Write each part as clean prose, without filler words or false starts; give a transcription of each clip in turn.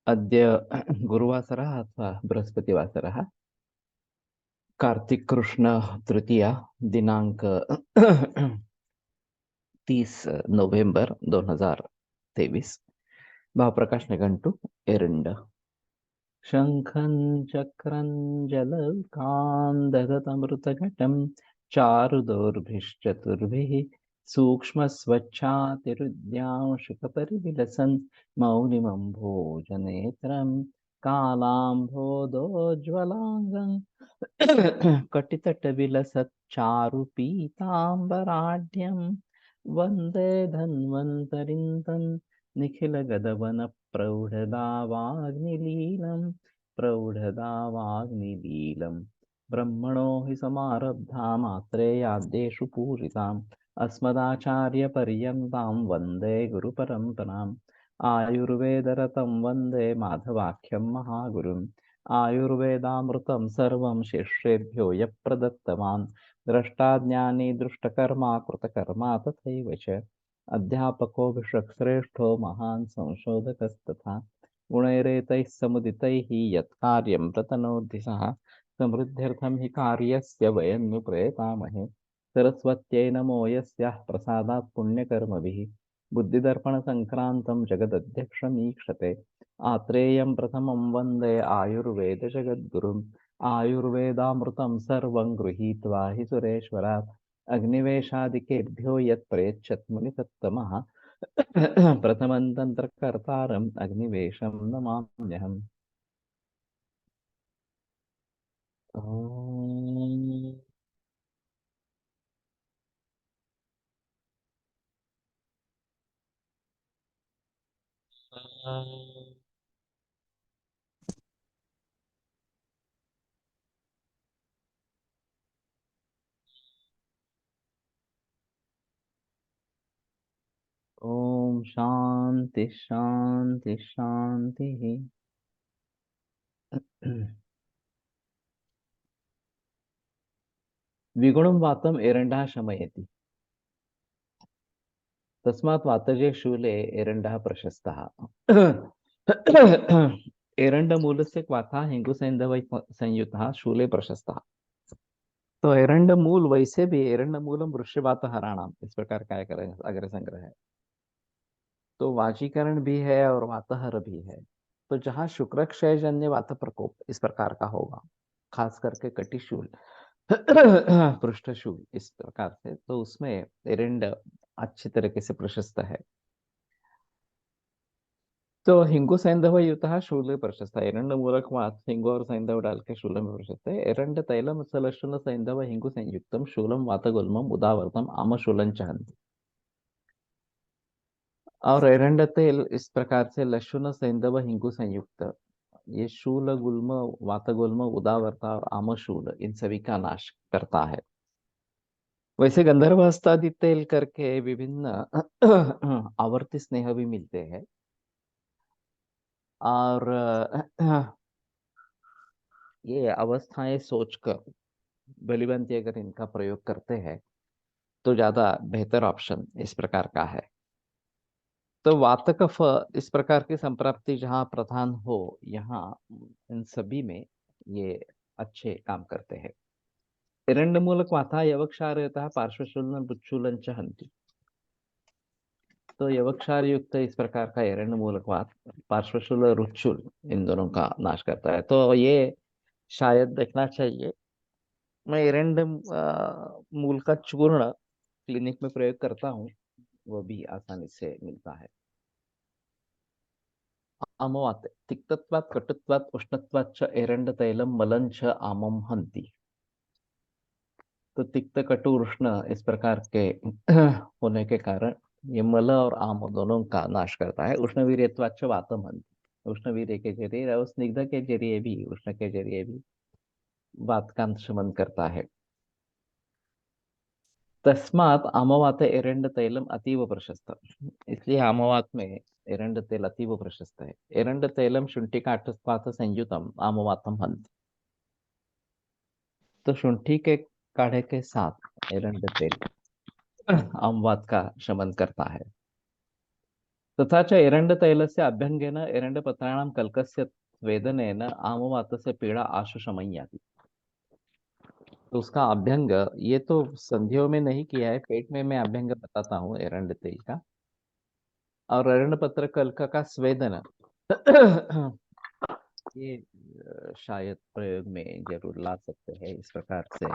अद्य गुरुवासरः अथवा बृहस्पतिवासरः, कार्तिक कृष्ण तृतीया, दिनांक 30 नोव्हेंबर 2023। भावप्रकाश निघंटू एरंड। शंखं चक्रं जलकान्दगतमृतघटं चारुदौर्भिश्चतुर्भिः सूक्ष्मस्वच्छातिरुद्यांशुकपरिविलसन् मौलिमम्भोजनेत्रं कालाम्भोदोज्ज्वलाङ्गं कटितटविलसच्चारुपीताम्बराढ्यं वन्दे धन्वन्तरिं तं निखिलगदवनप्रौढदावाग्निलीलम् प्रौढदावाग्निलीलम् ब्रह्मणो हि समारब्धा मात्रेयाद्येषु पूजिताम् अस्मदाचार्यपर्यन्तां वन्दे गुरुपरम्पराम् आयुर्वेदरतं वन्दे माधवाख्यं महागुरुम् आयुर्वेदामृतं सर्वं शिष्येभ्यो यः प्रदत्तवान् द्रष्टाज्ञानी दृष्टकर्मा कृतकर्मा तथैव च अध्यापको विश्वश्रेष्ठो महान् संशोधकस्तथा गुणैरेतैः समुदितैः यत्कार्यं प्रतनोति सः समृद्ध्यर्थं हि कार्यस्य वयं नु प्रयतामहे सरस्वत्यै नमो यस्याः प्रसादात् पुण्यकर्मभिः बुद्धिदर्पणसङ्क्रान्तं जगदध्यक्षमीक्षते आत्रेयं प्रथमं वन्दे आयुर्वेदजगद्गुरुम् आयुर्वेदामृतं सर्वं गृहीत्वा हि सुरेश्वरात् अग्निवेशादिकेभ्यो यत् प्रयच्छत् मुनिसत्तमः प्रथमं तन्त्रकर्तारम् अग्निवेशं नमाम्यहम्। ॐ शांति शांति शांति। विगुणं वातम् एरण्डः शमयति, तस्मात् वातजे शूले एरण्डः प्रशस्तः। एरण्डमूलस्य वातः हिंगुसैन्धव संयुतः शूले प्रशस्तः। तो एरंडमूल वैसे भी एरंडमूलम वृक्षवात हराणाम, इस प्रकार का एक अग्र संग्रह है। तो वाचीकरण भी है और वातहर भी है। तो जहाँ शुक्र क्षयजन्य वात प्रकोप इस प्रकार का होगा, खास करके कटिशूल पृष्ठशूल इस प्रकार से, तो उसमें एरंड अच्छी तरीके से प्रशस्त है। तो हिंगु सैंधव युतः शूल प्रशस्त है। एरंड मूलक वात हिंगु और सैंधव डाल के शूल में प्रशस्त है। एरंड तैलम सलशुल सैंधव हिंगु संयुक्तम शूलम वातगुल्मम उदावर्तम आम शूलं चहंती। और एरंड तेल इस प्रकार से लशुन सैंधव हिंगु संयुक्त, ये शूल गुल्म वातगुल्म उदावर्ता और आमशूल इन सभी का नाश करता है। वैसे गंधर्वहस्तादि तेल करके विभिन्न आवर्ती स्नेह भी मिलते हैं। और ये अवस्थाएं सोचकर बलिबंती अगर इनका प्रयोग करते हैं तो ज्यादा बेहतर ऑप्शन इस प्रकार का है। तो वात कफ इस प्रकार की संप्राप्ति जहाँ प्रधान हो, यहाँ इन सभी में ये अच्छे काम करते हैं। एरंडमूलक वाता यवक्षारयतः पार्श्वशूलन बुच्छूलन च हन्ति। तो यवक्षार युक्त इस प्रकार का एरंड मूलक वात पार्श्वशूल और रुच्छूल इन दोनों का नाश करता है। तो ये शायद देखना चाहिए। मैं एरंड मूल का चूर्ण क्लिनिक में प्रयोग करता हूँ, वो भी आसानी से मिलता है। आमवात तिक्तत्वात् कटुत्वात् उष्णत्वात् च एरंड तैलम मलं च आमम हन्ति। तो तिक्त कटु उष्ण इस प्रकार के होने के कारण ये मल और आम दोनों का नाश करता है। उष्णवीर्यत्वाच्च वातम हन्ति। उष्णवीर्य के जरिए और स्निग्ध के जरिए भी, उष्ण के जरिए भी वात का शमन करता है। तस्मात आमवात एरंड तैलम अतीव प्रशस्त, इसलिए आमवात में एरंड तेल अतीव प्रशस्त है। एरंड तैलम शुंठी काठस्पात संयुतम आमवातम हंत। तो शुंठी के काढ़े के साथ एरंड तेल आमवात का शमन करता है। तथा च एरण्डतैलस्य अभ्यङ्गेन एरण्डपत्राणां कल्कस्य स्वेदनेन आमवातस्य पीड़ा आशु शमय्याति। तो उसका अभ्यंग, ये तो संधियों में नहीं किया है, पेट में मैं अभ्यंग बताता हूँ एरंड तेल का। और एरंड पत्र कल्क का स्वेदन ये शायद प्रयोग में जरूर ला सकते हैं इस प्रकार से।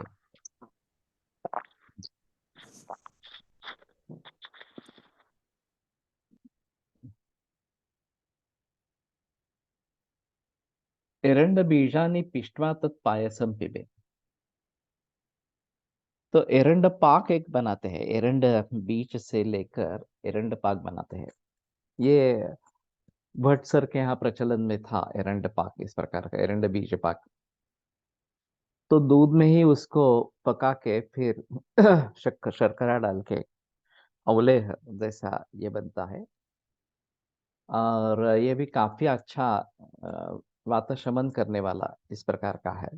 एरंड बीजानि पिष्ट्वा तत् पायसम पिबे। तो एरंड पाक एक बनाते हैं, एरंड बीज से लेकर एरंड पाक बनाते हैं। ये भट्ट सर के यहाँ प्रचलन में था एरंड पाक, इस प्रकार का एरंड बीज पाक। तो दूध में ही उसको पका के फिर शक्कर शर्करा डाल के अवले जैसा ये बनता है। और ये भी काफी अच्छा वात शमन करने वाला इस प्रकार का है।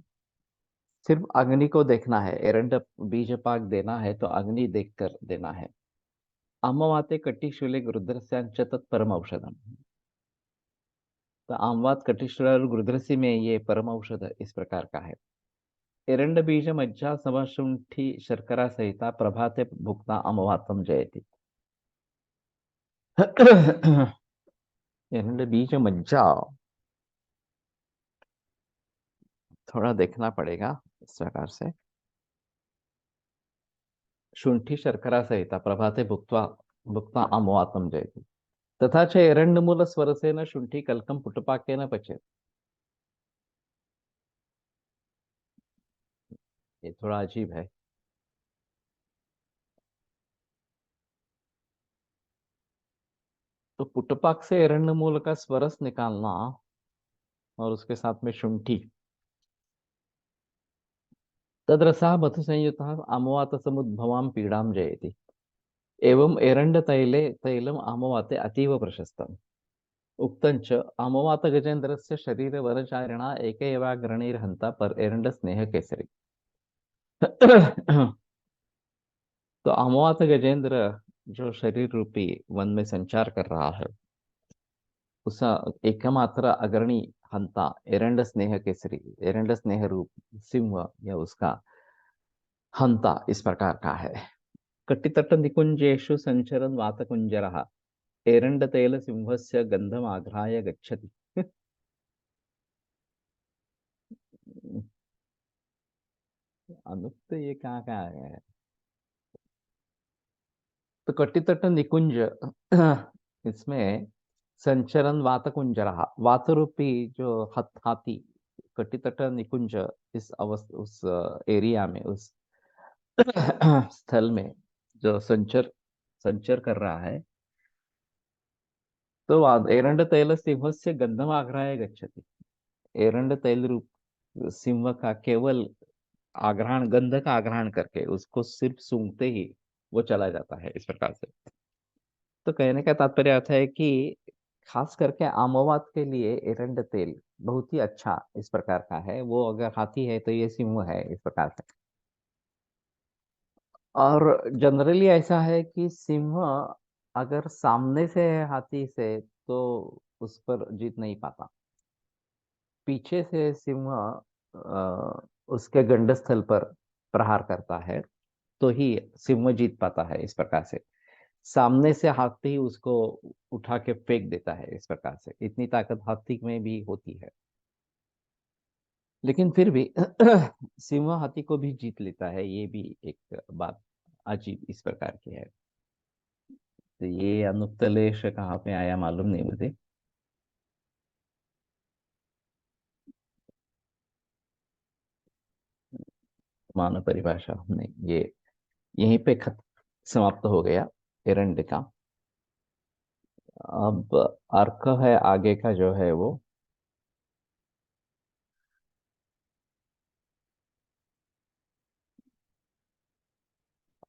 सिर्फ अग्नि को देखना है, एरंड बीज पाक देना है तो अग्नि देखकर देना है। अम्मवाते कटिशूले रुद्रस्यांच तत्परम औषधम। तो आमवात कटिशूल और रुद्रसी में ये परम औषध इस प्रकार का है। एरंड बीज मज्जा समशुंठी शर्करा सहिता प्रभाते भुक्ता अमवातम जयति। एरंड बीज मज्जा थोड़ा देखना पड़ेगा इस प्रकार से। शुंठी शर्करा सहिता प्रभाते भुक्त्वा भुक्ता अमवातम जयति। तथा च एरंडमूल स्वरसेन शुंठी कल्कम पुटपाकेन पचेत। ये थोड़ा अजीब है। तो पुटपाक से एरंडमूल का स्वरस निकालना और उसके साथ में शुंठी, तद्रसा मधु संयुत अमवात समुद्भवाम पीड़ाम जयति। एवं एरंड तैले तैलम आमवाते अतीव प्रशस्तम्। उक्तञ्च आमवात गजेन्द्रस्य शरीर वरचारिणा एक एवाग्रणीर्हन्ता पर एरंड स्नेह केसरी। तो आमवात गजेंद्र जो शरीर रूपी वन में संचार कर रहा है, उस एकमात्र अग्रणी हंता एरंड स्नेह केसरी, एरंड स्नेह रूप सिंह या उसका हंता इस प्रकार का है। कटितट निकुंजेषु संचरन् वातकुंजरः एरंड तैल सिंहस्य गंधम आघ्राय गच्छति। अनुक्त ये कहाँ कहाँ है? तो कटितट निकुंज इसमें संचरण वातकुंजरा, वात रूपी जो हाथी कटितट निकुंज इस अवस्था उस एरिया में, उस स्थल में जो संचर संचर कर रहा है। तो एरंड तैल सिंह से गंधम आग्रह गच्छति। एरंड तैल रूप सिंह का केवल आग्रहण, गंध का आग्रहण करके उसको सिर्फ सूंघते ही वो चला जाता है इस प्रकार से। तो कहने का तात्पर्य अर्थ है कि खास करके आमवात के लिए एरंड तेल बहुत ही अच्छा इस प्रकार का है। वो अगर हाथी है तो ये सिंह है इस प्रकार से। और जनरली ऐसा है कि सिंह अगर सामने से है हाथी से तो उस पर जीत नहीं पाता। पीछे से सिंह उसके गंडस्थल पर प्रहार करता है तो ही सिंह जीत पाता है इस प्रकार से। सामने से हाथी उसको उठा के फेंक देता है इस प्रकार से, इतनी ताकत हाथी में भी होती है। लेकिन फिर भी सिंह हाथी को भी जीत लेता है, ये भी एक बात अजीब इस प्रकार की है। तो ये अनुत्तलेश कहाँ पे आया मालूम नहीं मुझे। मानव परिभाषा नहीं, ये यहीं पे समाप्त हो गया एरंड का। अब अर्क है आगे का जो है वो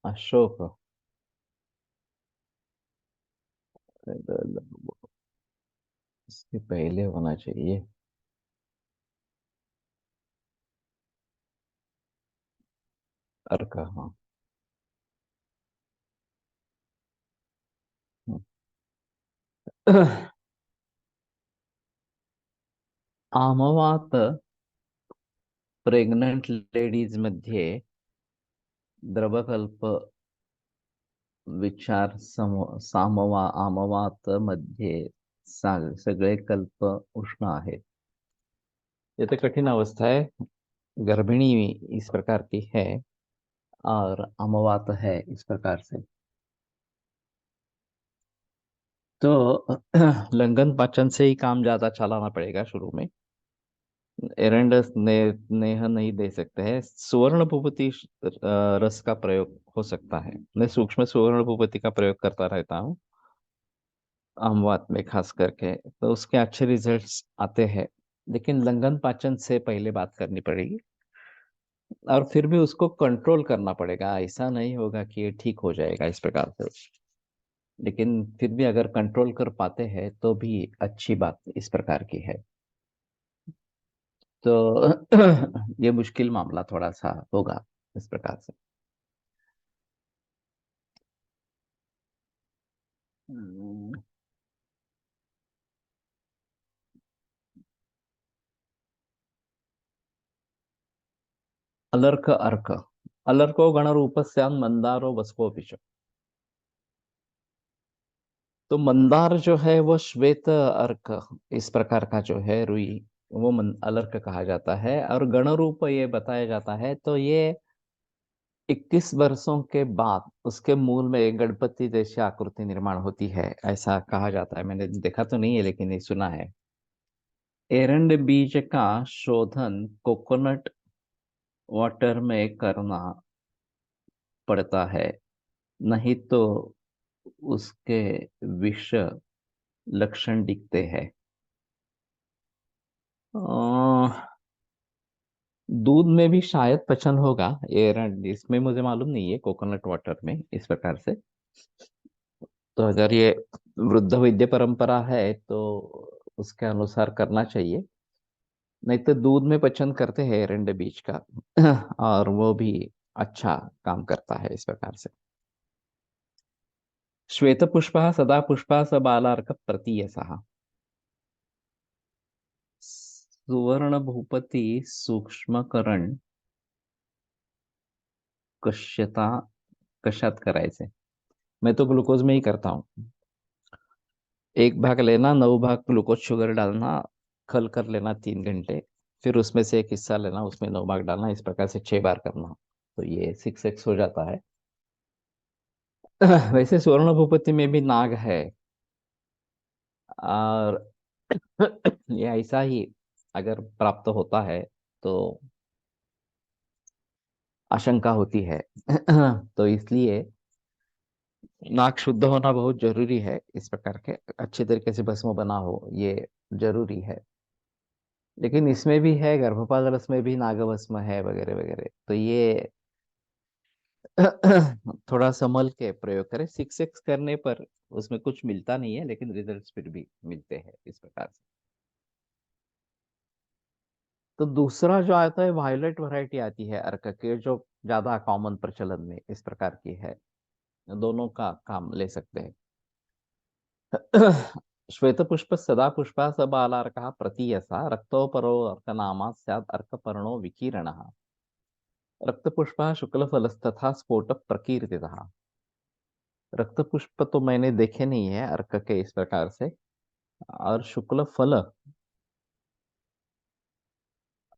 अशोक। इसके पहले होना चाहिए अर्क, हाँ। आमवात प्रेग्नंट लेडीज मध्ये द्रवकल्प विचार सामवा आमवात मध्ये सगळे कल्प उष्ण आहेत। ये तो कठिन अवस्था है। गर्भिणी इस प्रकार की है और अमवात है इस प्रकार से। तो लंघन पाचन से ही काम ज्यादा चलाना पड़ेगा शुरू में। एरंड नेह नहीं दे सकते हैं। सुवर्ण भूपति रस का प्रयोग हो सकता है। मैं सूक्ष्म सुवर्ण भूपति का प्रयोग करता रहता हूँ अमवात में खास करके, तो उसके अच्छे रिजल्ट्स आते हैं। लेकिन लंघन पाचन से पहले बात करनी पड़ेगी और फिर भी उसको कंट्रोल करना पड़ेगा। ऐसा नहीं होगा कि ये ठीक हो जाएगा इस प्रकार से, लेकिन फिर भी अगर कंट्रोल कर पाते हैं तो भी अच्छी बात इस प्रकार की है। तो ये मुश्किल मामला थोड़ा सा होगा इस प्रकार से। हम्म, अलर्क अर्क अलर्को गणरूपस्यान् मंदारो वस्कोपिच। तो मंदार जो है वो श्वेत अर्क इस प्रकार का जो है रुई, वो अलर्क कहा जाता है। और गण रूप ये बताया जाता है, तो ये 21 वर्षों के बाद उसके मूल में एक गणपति जैसी आकृति निर्माण होती है, ऐसा कहा जाता है। मैंने देखा तो नहीं है लेकिन ये सुना है। एरंड बीज का शोधन कोकोनट वाटर में करना पड़ता है, नहीं तो उसके विष लक्षण दिखते हैं। दूध में भी शायद पचन होगा, एरंड इसमें मुझे मालूम नहीं है, कोकोनट वाटर में इस प्रकार से। तो अगर ये वृद्ध वैद्य परंपरा है तो उसके अनुसार करना चाहिए। नहीं तो दूध में पचन करते हैं एरंड बीज का और वो भी अच्छा काम करता है इस प्रकार से। श्वेत पुष्प सदा पुष्प स बालार्क प्रतीयसः। सुवर्ण भूपती सूक्ष्मकरण कश्यता कशात करायचे। मैं तो ग्लूकोज में ही करता हूँ। एक भाग लेना, 9 भाग ग्लूकोज शुगर डालना, खल कर लेना 3 घंटे, फिर उसमें से एक हिस्सा लेना, उसमें 9 भाग डालना, इस प्रकार से 6 बार करना, तो ये 6x हो जाता है। वैसे स्वर्ण भूपति में भी नाग है और ये ऐसा ही अगर प्राप्त होता है तो आशंका होती है। तो इसलिए नाक शुद्ध होना बहुत जरूरी है। इस प्रकार के अच्छे तरीके से भस्म बना हो ये जरूरी है। लेकिन इसमें भी है, गर्भपाल रस में भी नागभस्म है वगैरह वगैरह, तो ये थोड़ा संभल के प्रयोग करें। 6x करने पर उसमें कुछ मिलता नहीं है, लेकिन रिजल्ट्स फिर भी मिलते हैं इस प्रकार से। तो दूसरा जो आता है वायलेट वैरायटी आती है अर्क के, जो ज्यादा कॉमन प्रचलन में इस प्रकार की है। दोनों का काम ले सकते हैं। श्वेत पुष्प सदा पुष्पा स बालार्कः प्रतीयसा रक्तोपरो अर्कनामा स्यात् अर्कपर्णो विकीरणः। रक्तपुष्पः शुक्लफलस्तथा स्फोट प्रकीर्तितः। रक्तपुष्प तो मैंने देखे नहीं है अर्क के इस प्रकार से। और शुक्ल फल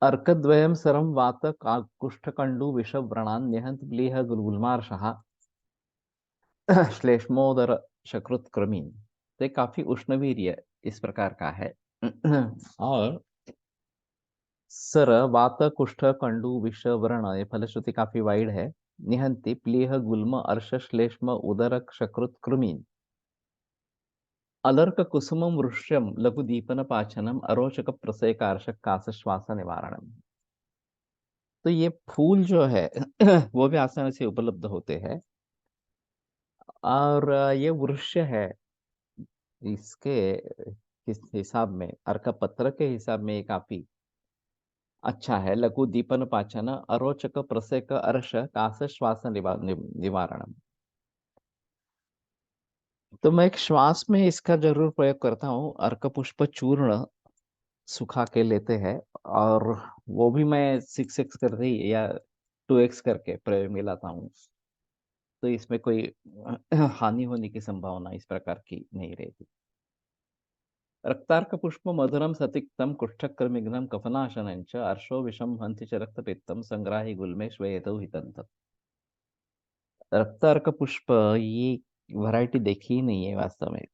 अर्कद्वयं सरम वात कुष्ठकंडु विषव्रणान् निहंत प्लीह गुलगुल्मार्षः श्लेष्मोदर शकृत क्रमीन। तो ये काफी उष्णवीर्य इस प्रकार का है। और सर वात कुष्ठ कंडु विष व्रण, ये फलश्रुति काफी वाइड है। निहंति प्लीह गुल्म अर्श श्लेष्म उदर शकृत कृमीन। अलर्क कुसुमम वृष्यम लघु दीपन पाचनम अरोचक प्रसेकारशक काश श्वास निवारणम। तो ये फूल जो है वो भी आसानी से उपलब्ध होते हैं। और ये वृक्ष है, इसके इस हिसाब में अर्क पत्र के हिसाब में ये काफी अच्छा है। लघु दीपन पाचन अरोचक प्रसेक अर्श काश श्वास निवारणम। तो मैं एक श्वास में इसका जरूर प्रयोग करता हूँ। अर्क पुष्प चूर्ण सुखा के लेते हैं, और वो भी मैं 6x करके या 2x करके प्रयोग मिलाता हूँ। तो इसमें कोई हानि होने की संभावना इस प्रकार की नहीं रहती। रक्तार्क पुष्प मधुरम सतिक्तम कुष्ठक्रमिघ्नं कफनाशनं च अर्शो विषम हन्ति च रक्तपित्तम संग्राही गुल्मे श्वेतो हितंत। रक्तार्क पुष्प, ये वैरायटी देखी ही नहीं है वास्तव में।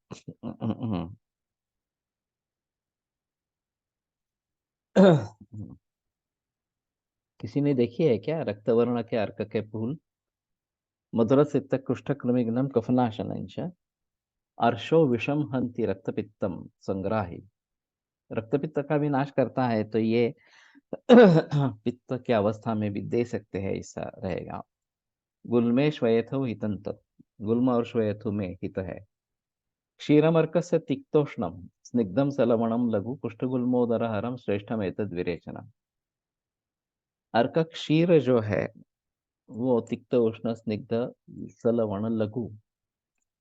किसी ने देखी है क्या रक्तवर्ण के अर्क के फूल? मधुर सिक्त कुष्ठक्रमिघ्नं कफनाशनं च अर्शो विषम हन्ति रक्तपित्तम संग्राही। रक्तपित्त का भी नाश करता है, तो ये पित्त की अवस्था में भी दे सकते हैं, ऐसा रहेगा। गुल्मे श्वेतौ हितं तत्, गुल्म और श्वेतु में हित है। क्षीरमर्कस्य तिक्तोष्णम स्निग्धम सलवणम लघु कुष्ठगुल्मोदरहरम श्रेष्ठम एतद् विरेचनम। अर्क क्षीर जो है वो तिक्त उष्ण स्निग्ध सलवण लघु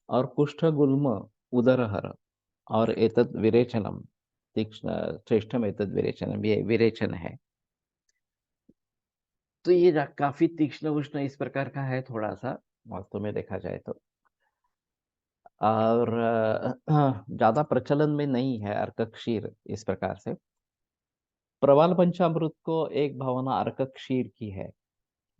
और कुष्ठ गुल्म उदरहर और एतद् विरेचनम, तीक्ष्ण श्रेष्ठम एतद् विरेचनम, ये विरेचन है। तो ये काफी तीक्ष्ण उष्ण इस प्रकार का है थोड़ा सा, वास्तव में देखा जाए तो। और ज्यादा प्रचलन में नहीं है अर्क क्षीर इस प्रकार से। प्रवाल पंचामृत को एक भावना अर्क क्षीर की है।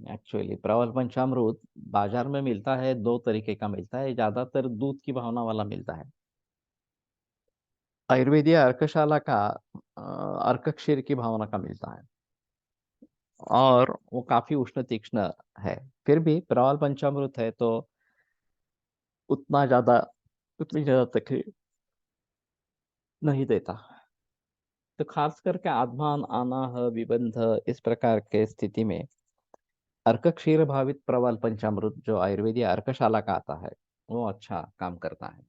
एक्चुअली प्रवाल पंचामृत बाजार में मिलता है, दो तरीके का मिलता है, ज्यादातर दूध की भावना वाला मिलता है। आयुर्वेदीय अर्कशाला का अर्क क्षीर की भावना का मिलता है, और वो काफी उष्ण तीक्ष्ण है। फिर भी प्रवाल पंचामृत है तो उतना ज्यादा उतनी ज्यादा तकलीफ नहीं देता। तो खास करके आत्मान आनाह विबंध इस प्रकार के स्थिति में अर्क क्षीर भावित प्रवाल पंचामृत जो आयुर्वेदीय अर्कशाला का आता है, वो अच्छा काम करता है।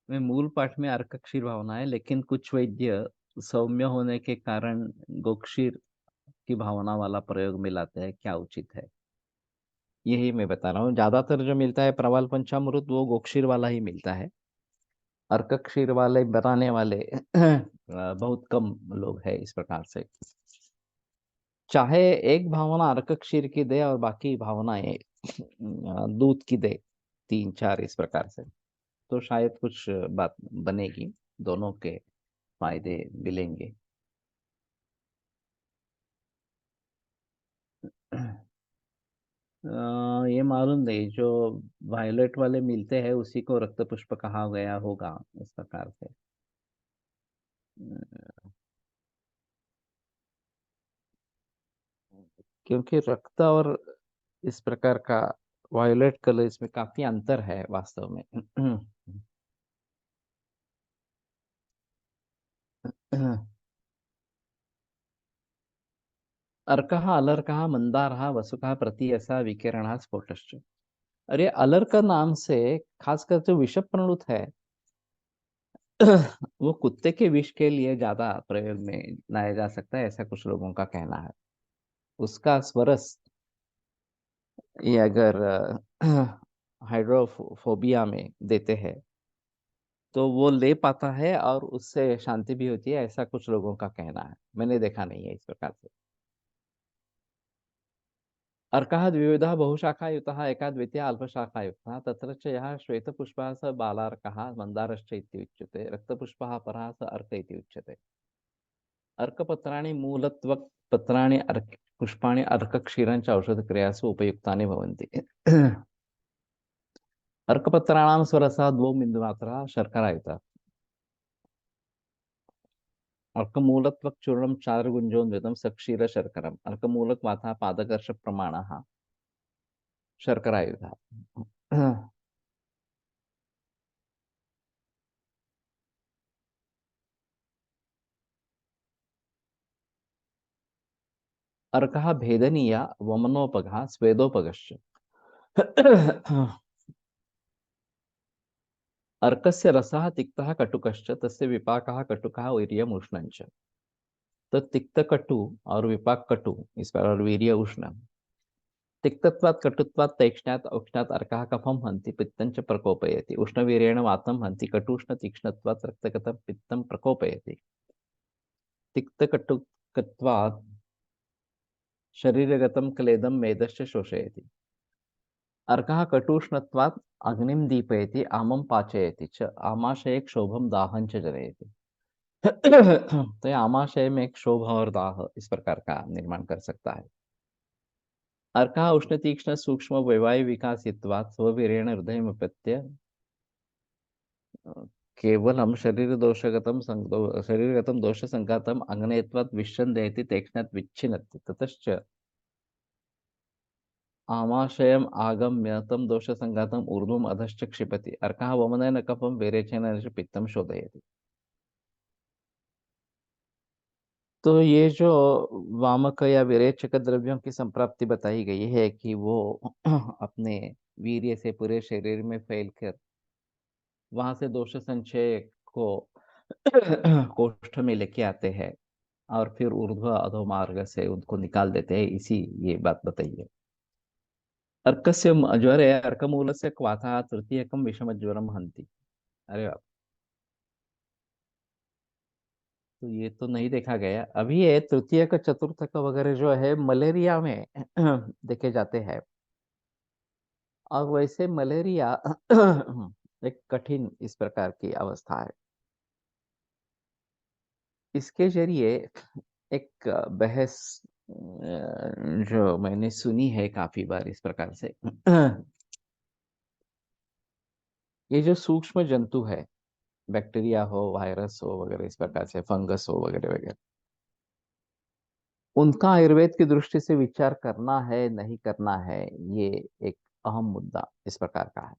में मूल पाठ में अर्क क्षीर भावना है, लेकिन कुछ वैद्य सौम्य होने के कारण गोक्षीर की भावना वाला प्रयोग मिलाते हैं, क्या उचित है यही मैं बता रहा हूँ। ज्यादातर जो मिलता है प्रवाल पंचामृत वो गोक्षीर वाला ही मिलता है। अर्क क्षीर वाले बनाने वाले बहुत कम लोग हैं इस प्रकार से। चाहे एक भावना अर्क क्षीर की दे और बाकी भावनाएं दूध की दे, तीन चार इस प्रकार से, तो शायद कुछ बात बनेगी, दोनों के फायदे मिलेंगे। ये मालूम नहीं, जो वायलेट वाले मिलते हैं उसी को रक्त पुष्प कहा गया होगा इस प्रकार से। अ, क्योंकि रक्त और इस प्रकार का वायलेट कलर, इसमें काफी अंतर है वास्तव में। अर्कः अलर्कः मंदारः वसुकः प्रतीयसा विकिरणः स्फोटश्च। अरे अलर्क नाम से खासकर जो विषप्रणुत है, वो कुत्ते के विष के लिए ज्यादा प्रयोग में लाया जा सकता है, ऐसा कुछ लोगों का कहना है। उसका स्वरस ये अगर हाइड्रोफोबिया में देते हैं तो वो ले पाता है और उससे शांति भी होती है, ऐसा कुछ लोगों का कहना है। मैंने देखा नहीं है इस प्रकार से। अर्कः द्विविधः बहुशाखायुतः एकाद्वितीयः अल्पशाखायुक्तः तत्र च यः श्वेतपुष्पः स बालार्कः मन्दारश्च इत्युच्यते रक्तपुष्पः परः स अर्क इति उच्यते। अर्कपत्राणि मूलत्वक् पत्राणि अर्क पुष्पाणि अर्कक्षीरञ्च औषधक्रियासु उपयुक्तानि भवन्ति। अर्कपत्राणां स्वरसः द्वौ बिन्दुमात्रः शर्करायुतः। अर्कमूलत्वक् चूर्णं चारुगुञ्जोन्वितं सक्षीरशर्करम् अर्कमूलकमाथा पादकर्षप्रमाणः शर्करायुधः। अर्कः भेदनीय वमनोपगः स्वेदोपगश्च। अर्कस्य रसः तिक्तः कटुकश्च तस्य विपाकः कटुकः वीर्यम् उष्णञ्च। तो तिक्त कटु और विपाक कटु इस पर और वीर्य उष्ण, तिक्तत्वात् कटुत्वात् तैक्ष्ण्यात् औक्ष्ण्यात् अर्कः कफं हन्ति पित्तं च प्रकोपयति उष्णवीर्येण वातं हन्ति कटुष्ण तीक्ष्णत्वात् रक्तगतं पित्तं प्रकोपयति तिक्तकटुकत्वात् शरीरगतं क्लेदं मेदश्च शोषयति अर्कः कटुष्णत्वात् अग्निं दीपयति आमं पाचयति च आमाशये क्षोभं दाहं च जनयति। तो ये आमाशय में एक क्षोभ और दाह इस प्रकार का निर्माण कर सकता है। अर्कः उष्ण तीक्ष्ण सूक्ष्म वैवायु विकासित्वात् स्ववीर्येण हृदयमुपैत्य केवलं शरीरगतं दोषसङ्घातम् अग्नेयत्वात् विच्छिन्दयति तेक्ष्णात् विच्छिनत्ति ततश्च आमाशयम् आगम्य तं दोषसङ्घातम् ऊर्ध्वम् अधश्च क्षिपति अर्कः वमनेन कफं विरेचनेन च पित्तं शोधयति। तो ये जो वामक या विरेचक द्रव्यों की संप्राप्ति बताई गई है कि वो अपने वीर्य से पूरे शरीर में फैलकर वहां से दोष संचय को कोष्ठ में लेके आते हैं और फिर ऊर्ध्व अधो मार्ग से उनको निकाल देते हैं, इसी ये बात बताइए। अर्कस्य ज्वरे अर्कमूलस्य क्वाथा तृतीयकम विषमज्वरम हन्ति। अरे बाप, तो ये तो नहीं देखा गया अभी। ये तृतीय का चतुर्थ का वगैरह जो है मलेरिया में देखे जाते हैं। और वैसे मलेरिया एक कठिन इस प्रकार की अवस्था है। इसके जरिए एक बहस जो मैंने सुनी है काफी बार इस प्रकार से ये जो सूक्ष्म जंतु है, बैक्टीरिया हो वायरस हो वगैरह इस प्रकार से फंगस हो वगैरह वगैरह, उनका आयुर्वेद की दृष्टि से विचार करना है नहीं करना है, ये एक अहम मुद्दा इस प्रकार का है।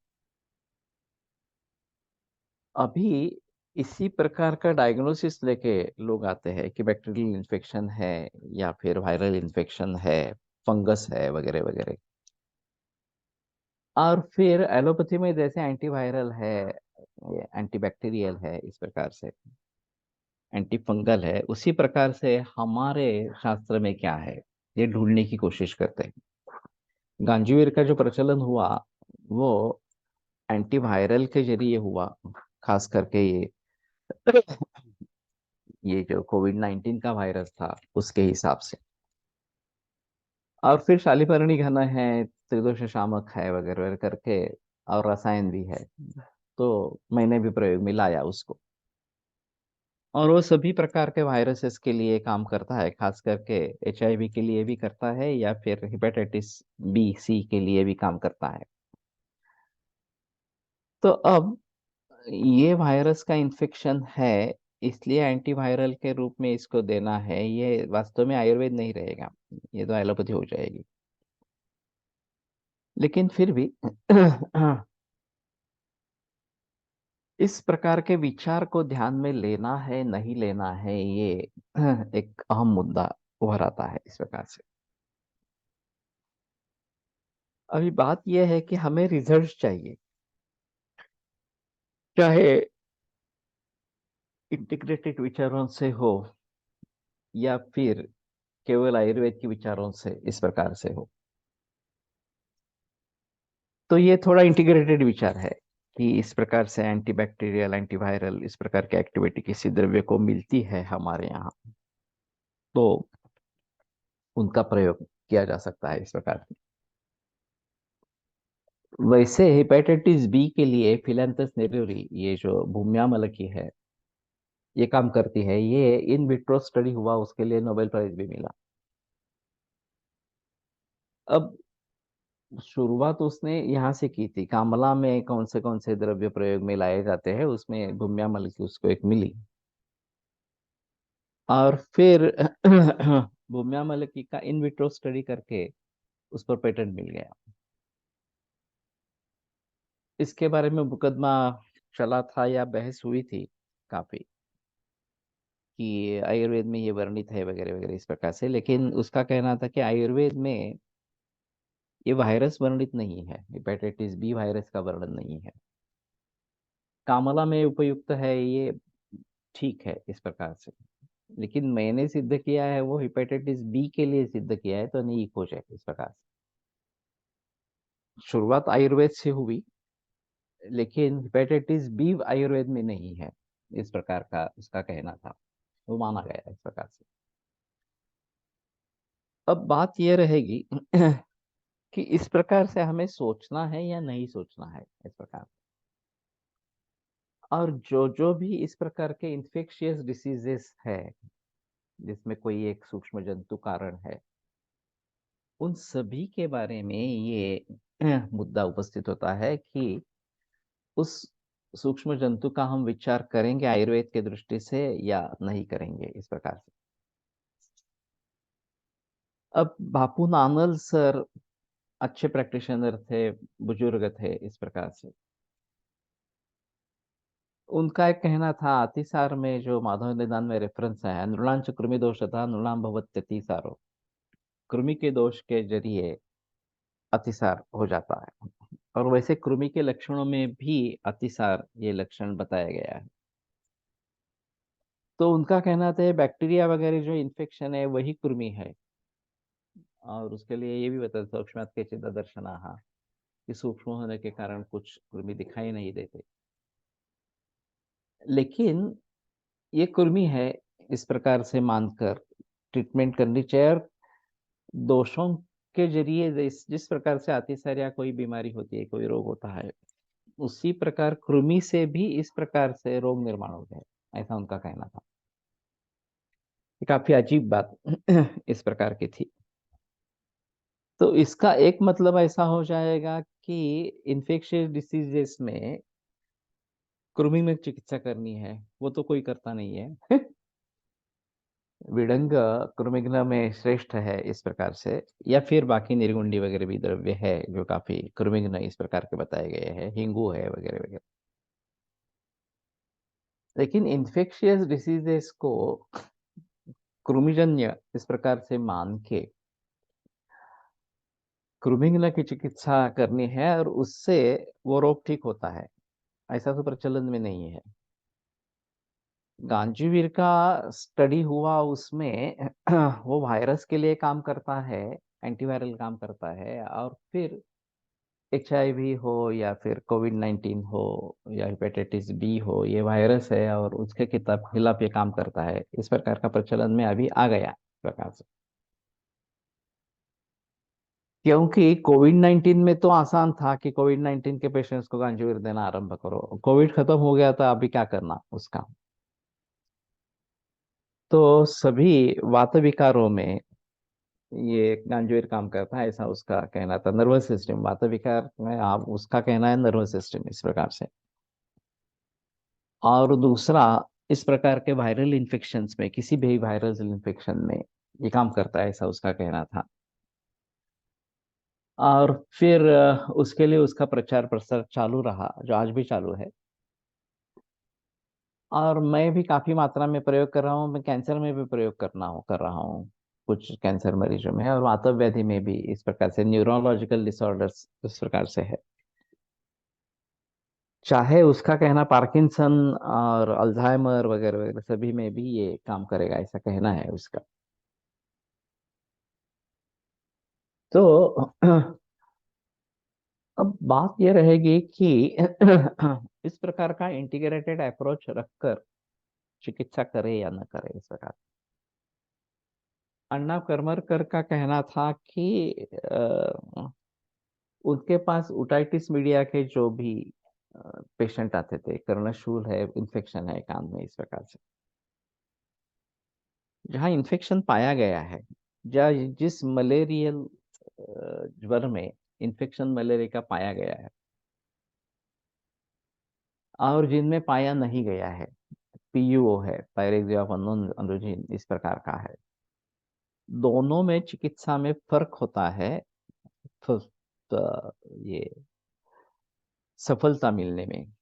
अभी इसी प्रकार का डायग्नोसिस लेके लोग आते हैं कि बैक्टीरियल इन्फेक्शन है या फिर वायरल इन्फेक्शन है, फंगस है वगैरह वगैरह। और फिर एलोपैथी में जैसे एंटीवायरल है, एंटीबैक्टीरियल है, इस प्रकार से एंटी फंगल है, उसी प्रकार से हमारे शास्त्र में क्या है ये ढूंढने की कोशिश करते हैं। गांजीवीर का जो प्रचलन हुआ वो एंटीवायरल के जरिए हुआ, खास करके ये जो कोविड-19 का वायरस था उसके हिसाब से। और फिर शालिपर्णी घन है, त्रिदोष शामक है वगैरह वगैरह करके, और रसायन भी है। तो मैंने भी प्रयोग में लाया उसको, और वो सभी प्रकार के वायरसेस के लिए काम करता है, खास करके HIV के लिए भी करता है या फिर हेपेटाइटिस B C के लिए भी काम करता है। तो अब ये वायरस का इन्फेक्शन है, इसलिए एंटीवायरल के रूप में इसको देना है, ये वास्तव में आयुर्वेद नहीं रहेगा, ये तो एलोपैथी हो जाएगी। लेकिन फिर भी इस प्रकार के विचार को ध्यान में लेना है नहीं लेना है, ये एक अहम मुद्दा उभर आता है इस प्रकार से। अभी बात यह है कि हमें रिजल्ट चाहिए, चाहे इंटीग्रेटेड विचारों से हो या फिर केवल आयुर्वेद के विचारों से इस प्रकार से हो। तो ये थोड़ा इंटीग्रेटेड विचार है कि इस प्रकार से एंटीबैक्टीरियल एंटीवायरल इस प्रकार की एक्टिविटी किसी द्रव्य को मिलती है हमारे यहाँ, तो उनका प्रयोग किया जा सकता है इस प्रकार। वैसे हेपेटाइटिस बी के लिए फिलैंथस नेरेरी, ये जो भूम्यामल की है, ये काम करती है। ये इन विट्रो स्टडी हुआ, उसके लिए नोबेल प्राइज भी मिला। अब शुरुआत उसने यहाँ से की थी, कामला में कौन से द्रव्य प्रयोग में लाए जाते हैं, उसमें भूम्यामल की उसको एक मिली। और फिर भूम्यामल की का इन विट्रो स्टडी करके उस पर पेटेंट मिल गया। इसके बारे में मुकदमा चला था या बहस हुई थी काफी, कि आयुर्वेद में ये वर्णित है वगैरह वगैरह इस प्रकार से। लेकिन उसका कहना था कि आयुर्वेद में ये वायरस वर्णित नहीं है, हेपेटाइटिस बी वायरस का वर्णन नहीं है। कामला में उपयुक्त है ये, ठीक है इस प्रकार से। लेकिन मैंने सिद्ध किया है वो हेपेटाइटिस बी के लिए सिद्ध किया है, तो नहीं खोज है इस प्रकार से। शुरुआत आयुर्वेद से हुई, लेकिन हेपेटाइटिस बी आयुर्वेद में नहीं है, इस प्रकार का उसका कहना था। वो माना गया इस प्रकार से। अब बात यह रहेगी कि इस प्रकार से हमें सोचना है या नहीं सोचना है इस प्रकार। और जो जो भी इस प्रकार के इन्फेक्शियस डिसीजेस है, जिसमें कोई एक सूक्ष्म जंतु कारण है, उन सभी के बारे में ये मुद्दा उपस्थित होता है कि उस सूक्ष्म जंतु का हम विचार करेंगे आयुर्वेद के दृष्टि से या नहीं करेंगे, इस प्रकार से। अब बापू नानल सर अच्छे प्रैक्टिशनर थे, बुजुर्ग थे इस प्रकार से। उनका एक कहना था, अतिसार में जो माधव निदान में रेफरेंस है, नृणांच कृमि दोषतः नृणाम भवत्यतिसारो, कृमि के दोष के जरिए अतिसार हो जाता है। और वैसे कृमि के लक्षणों में भी अतिसार ये लक्षण बताया गया है। तो उनका कहना था बैक्टीरिया वगैरह जो इन्फेक्शन है वही कृमि है। और उसके लिए ये भी बताया, सूक्ष्म के चिन्ह दर्शनाहा, कि सूक्ष्म होने के कारण कुछ कृमि दिखाई नहीं देते, लेकिन ये कृमि है इस प्रकार से मानकर ट्रीटमेंट करनी चाहिए। और दोषों के जरिए जिस प्रकार से अतिसार या कोई बीमारी होती है, कोई रोग होता है, उसी प्रकार कृमि से भी इस प्रकार से रोग निर्माण होते हैं, ऐसा उनका कहना था। ये काफी अजीब बात इस प्रकार की थी। तो इसका एक मतलब ऐसा हो जाएगा कि इन्फेक्शियस डिसीजेस में कृमि में चिकित्सा करनी है, वो तो कोई करता नहीं है। विडंग कृमिघ्न में श्रेष्ठ है इस प्रकार से, या फिर बाकी निर्गुंडी वगैरह भी द्रव्य है जो काफी कृमिघ्न इस प्रकार के बताए गए हैं, हिंगू है वगैरह वगैरह। लेकिन इन्फेक्शियस डिसीजेस को कृमिजन्य इस प्रकार से मान के कृमिघ्न की चिकित्सा करनी है और उससे वो रोग ठीक होता है, ऐसा तो प्रचलन में नहीं है। गांजीवीर का स्टडी हुआ, उसमें वो वायरस के लिए काम करता है, एंटीवायरल काम करता है। और फिर HIV हो या फिर कोविड-19 हो या हेपेटाइटिस बी हो, ये वायरस है और उसके खिलाफ खिलाफ ये काम करता है, इस प्रकार का प्रचलन में अभी आ गया इस प्रकार से। क्योंकि कोविड-19 में तो आसान था कि कोविड-19 के पेशेंट्स को गांजीवीर देना आरंभ करो, कोविड खत्म हो गया था, अभी क्या करना उसका। तो सभी वात विकारों में ये गांजूर काम करता है, ऐसा उसका कहना था। नर्वस सिस्टम वात विकार में आप उसका कहना है नर्वस सिस्टम इस प्रकार से। और दूसरा, इस प्रकार के वायरल इन्फेक्शंस में, किसी भी वायरल इन्फेक्शन में ये काम करता है, ऐसा उसका कहना था। और फिर उसके लिए उसका प्रचार प्रसार चालू रहा, जो आज भी चालू है। और मैं भी काफी मात्रा में प्रयोग कर रहा हूँ, मैं कैंसर में भी प्रयोग कर रहा हूँ कुछ कैंसर मरीजों में, और वातव व्याधि में भी इस प्रकार से, न्यूरोलॉजिकल डिसऑर्डर्स इस प्रकार से है। चाहे उसका कहना पार्किंसन और अल्जाइमर वगैरह वगैरह सभी में भी ये काम करेगा, ऐसा कहना है उसका। तो अब बात ये रहेगी कि इस प्रकार का इंटीग्रेटेड अप्रोच रखकर चिकित्सा करे या न करे इस प्रकार। अन्ना करमरकर का कहना था कि उनके पास ओटाइटिस मीडिया के जो भी पेशेंट आते थे, कर्णशूल है, इन्फेक्शन है कान में इस प्रकार से, जहाँ इन्फेक्शन पाया गया है, या जिस मलेरियल ज्वर में इन्फेक्शन मलेरिया का पाया गया है, और जिनमें पाया नहीं गया है, PUO है, पायरेक्सिया ऑफ अननोन ओरिजिन इस प्रकार का है, दोनों में चिकित्सा में फर्क होता है। तो, ये सफलता मिलने में,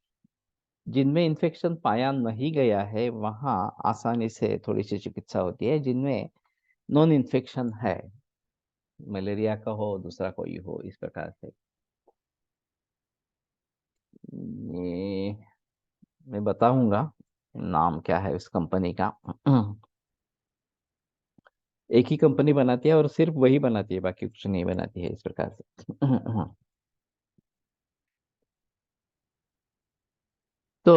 जिनमें इन्फेक्शन पाया नहीं गया है वहाँ आसानी से थोड़ी सी चिकित्सा होती है, जिनमें नॉन इन्फेक्शन है, मलेरिया का हो दूसरा कोई हो इस प्रकार से। ये मैं बताऊंगा नाम क्या है उस कंपनी का। एक ही कंपनी बनाती है और सिर्फ वही बनाती है, बाकी कुछ नहीं बनाती है इस प्रकार से। तो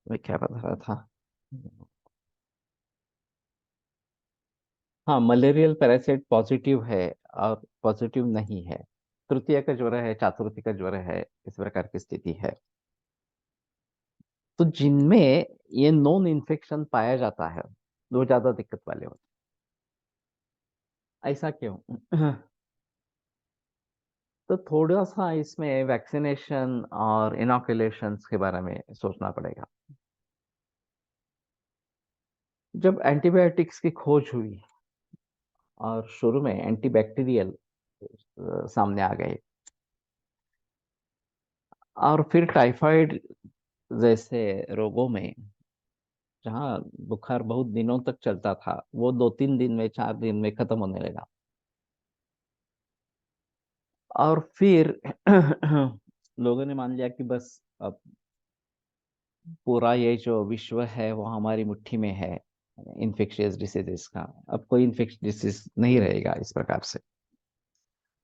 मैं क्या बता रहा था। हाँ, मलेरियल पैरासाइट पॉजिटिव है और पॉजिटिव नहीं है। तृतीय का ज्वर है, चतुर्थी का ज्वर है, इस प्रकार की स्थिति है। तो जिनमें ये नॉन इन्फेक्शन पाया जाता है वो ज्यादा दिक्कत वाले होते हैं। ऐसा क्यों? तो थोड़ा सा इसमें वैक्सीनेशन और इनॉकुलेशन के बारे में सोचना पड़ेगा। जब एंटीबायोटिक्स की खोज हुई और शुरू में एंटीबैक्टीरियल सामने आ गए, और फिर टाइफाइड जैसे रोगों में जहाँ बुखार बहुत दिनों तक चलता था वो 2-3 दिन में, 4 दिन में खत्म होने लगा। और फिर लोगों ने मान लिया कि बस अब पूरा ये जो विश्व है वो हमारी मुट्ठी में है, इन्फेक्शियस डिसीजेस का। अब कोई इन्फेक्शियस डिसीज नहीं रहेगा इस प्रकार से।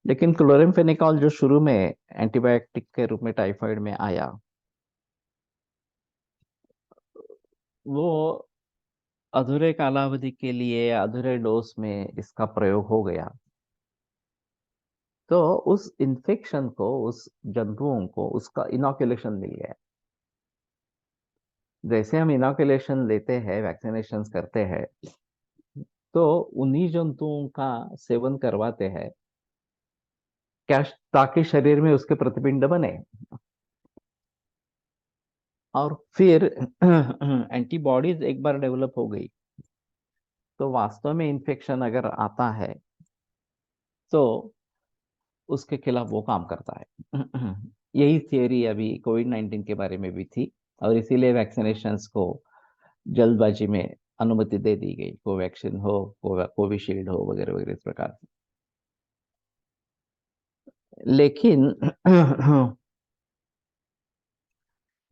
लेकिन क्लोरामफेनिकॉल जो शुरू में एंटीबायोटिक के रूप में टाइफाइड में आया, वो अधूरे कालावधि के लिए अधूरे डोज में इसका प्रयोग हो गया। तो उस इन्फेक्शन को, उस जंतुओं को उसका इनॉकुलेशन मिल गया। जैसे हम इनॉकुलेशन लेते हैं, वैक्सीनेशन करते हैं, तो उन्हीं जंतुओं का सेवन करवाते हैं क्या, ताकि शरीर में उसके प्रतिपिंड बने और फिर एंटीबॉडीज एक बार डेवलप हो गई तो वास्तव में इन्फेक्शन अगर आता है तो उसके खिलाफ वो काम करता है। यही थियरी अभी कोविड-19 के बारे में भी थी, और इसीलिए वैक्सीनेशंस को जल्दबाजी में अनुमति दे दी गई। कोवैक्सीन हो, कोविशील्ड हो, वगैरह वगैरह इस प्रकार से। लेकिन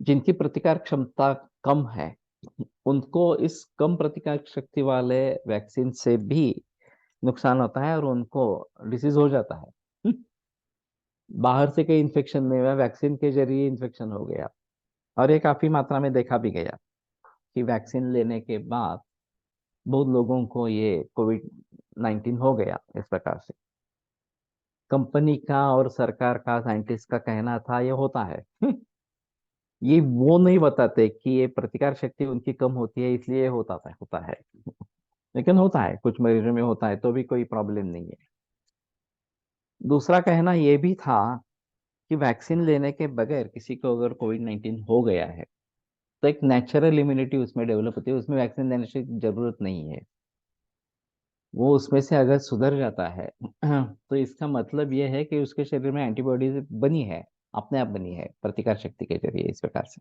जिनकी प्रतिकार क्षमता कम है उनको इस कम प्रतिकार शक्ति वाले वैक्सीन से भी नुकसान होता है और उनको डिसीज हो जाता है। बाहर से कहीं इन्फेक्शन नहीं हुआ, वैक्सीन के जरिए इन्फेक्शन हो गया। और ये काफी मात्रा में देखा भी गया कि वैक्सीन लेने के बाद बहुत लोगों को ये कोविड-19 हो गया इस प्रकार से। कंपनी का और सरकार का, साइंटिस्ट का कहना था ये होता है। ये वो नहीं बताते कि ये प्रतिकार शक्ति उनकी कम होती है इसलिए होता है। लेकिन होता है, कुछ मरीजों में होता है तो भी कोई प्रॉब्लम नहीं है। दूसरा कहना यह भी था कि वैक्सीन लेने के बगैर किसी को अगर कोविड-19 हो गया है तो एक नेचुरल इम्यूनिटी उसमें डेवलप होती है, उसमें वैक्सीन लेने की जरूरत नहीं है। वो उसमें से अगर सुधर जाता है तो इसका मतलब यह है कि उसके शरीर में एंटीबॉडीज बनी है, अपने आप बनी है प्रतिकार शक्ति के जरिए इस प्रकार से।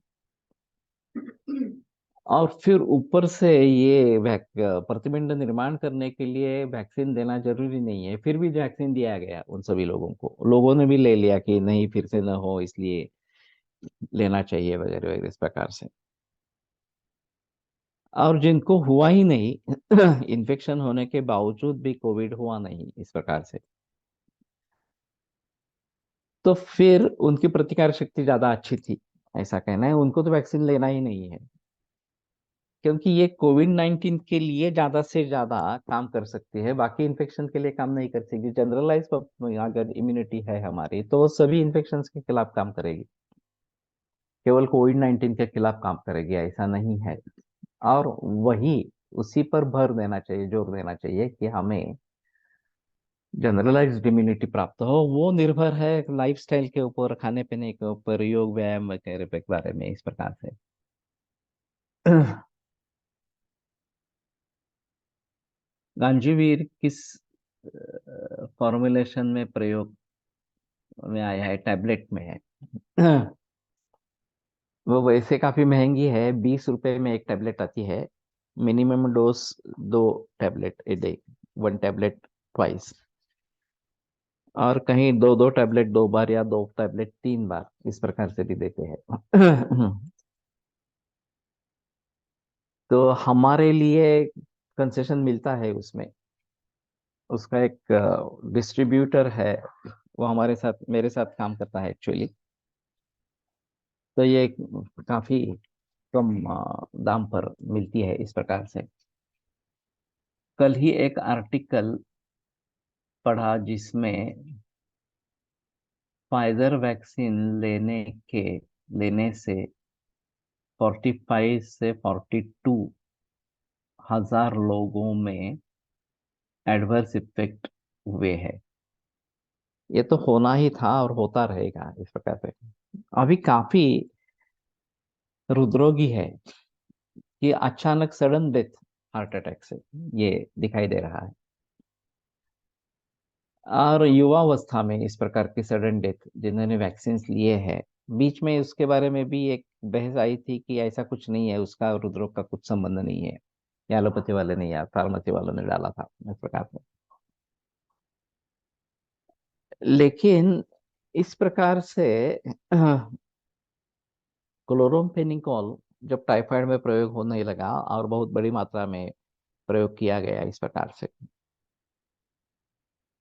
और फिर ऊपर से ये प्रतिपिंड निर्माण करने के लिए वैक्सीन देना जरूरी नहीं है, फिर भी वैक्सीन दिया गया उन सभी लोगों को। लोगों ने भी ले लिया कि नहीं, फिर से न हो इसलिए लेना चाहिए, वगैरह वगैरह इस प्रकार से। और जिनको हुआ ही नहीं, इन्फेक्शन होने के बावजूद भी कोविड हुआ नहीं इस प्रकार से, तो फिर उनकी प्रतिकार शक्ति ज्यादा अच्छी थी, ऐसा कहना है। उनको तो वैक्सीन लेना ही नहीं है, क्योंकि ये कोविड-19 के लिए ज्यादा से ज्यादा काम कर सकती है, बाकी इन्फेक्शन के लिए काम नहीं कर सकती। जनरलाइज अगर इम्यूनिटी है हमारी तो वो सभी इन्फेक्शन के खिलाफ काम करेगी, केवल कोविड-19 के खिलाफ काम करेगी ऐसा नहीं है। और वही, उसी पर भर देना चाहिए, जोर देना चाहिए कि हमें जनरलाइज्ड इम्यूनिटी प्राप्त हो। वो निर्भर है लाइफस्टाइल के ऊपर, खाने पीने के ऊपर, योग व्यायाम वगैरह के बारे में इस प्रकार से। गांजीवीर किस फॉर्मुलेशन में प्रयोग में आया है? टैबलेट में है। वो वैसे काफी महंगी है, 20 रुपए में एक टैबलेट आती है। Minimum dose 2 tablet a day, 1 tablet twice. और कहीं 2-2 टैबलेट 2 बार या 2 टैबलेट 3 बार इस प्रकार से भी देते हैं। तो हमारे लिए कंसेशन मिलता है उसमें। उसका एक डिस्ट्रीब्यूटर है, वो हमारे साथ मेरे साथ काम करता है एक्चुअली। तो ये काफी कम दाम पर मिलती है इस प्रकार से। कल ही एक आर्टिकल पढ़ा जिसमें फाइजर वैक्सीन लेने से 45 से 42 हजार लोगों में एडवर्स इफेक्ट हुए हैं। ये तो होना ही था और होता रहेगा इस प्रकार से। अभी काफी हृदरोगी है कि अचानक सडन डेथ हार्ट अटैक से ये दिखाई दे रहा है। और युवावस्था में इस प्रकार की सडन डेथ जिन्होंने वैक्सीन लिए हैं, बीच में उसके बारे में भी एक बहस आई थी कि ऐसा कुछ नहीं है, उसका हृदरोग का कुछ संबंध नहीं है। ये एलोपैथी वाले ने या फार्मेसी वालों ने डाला था इस प्रकार से। लेकिन इस प्रकार से क्लोरोम्फेनिकोल जब टाइफाइड में प्रयोग होने लगा और बहुत बड़ी मात्रा में प्रयोग किया गया इस प्रकार से,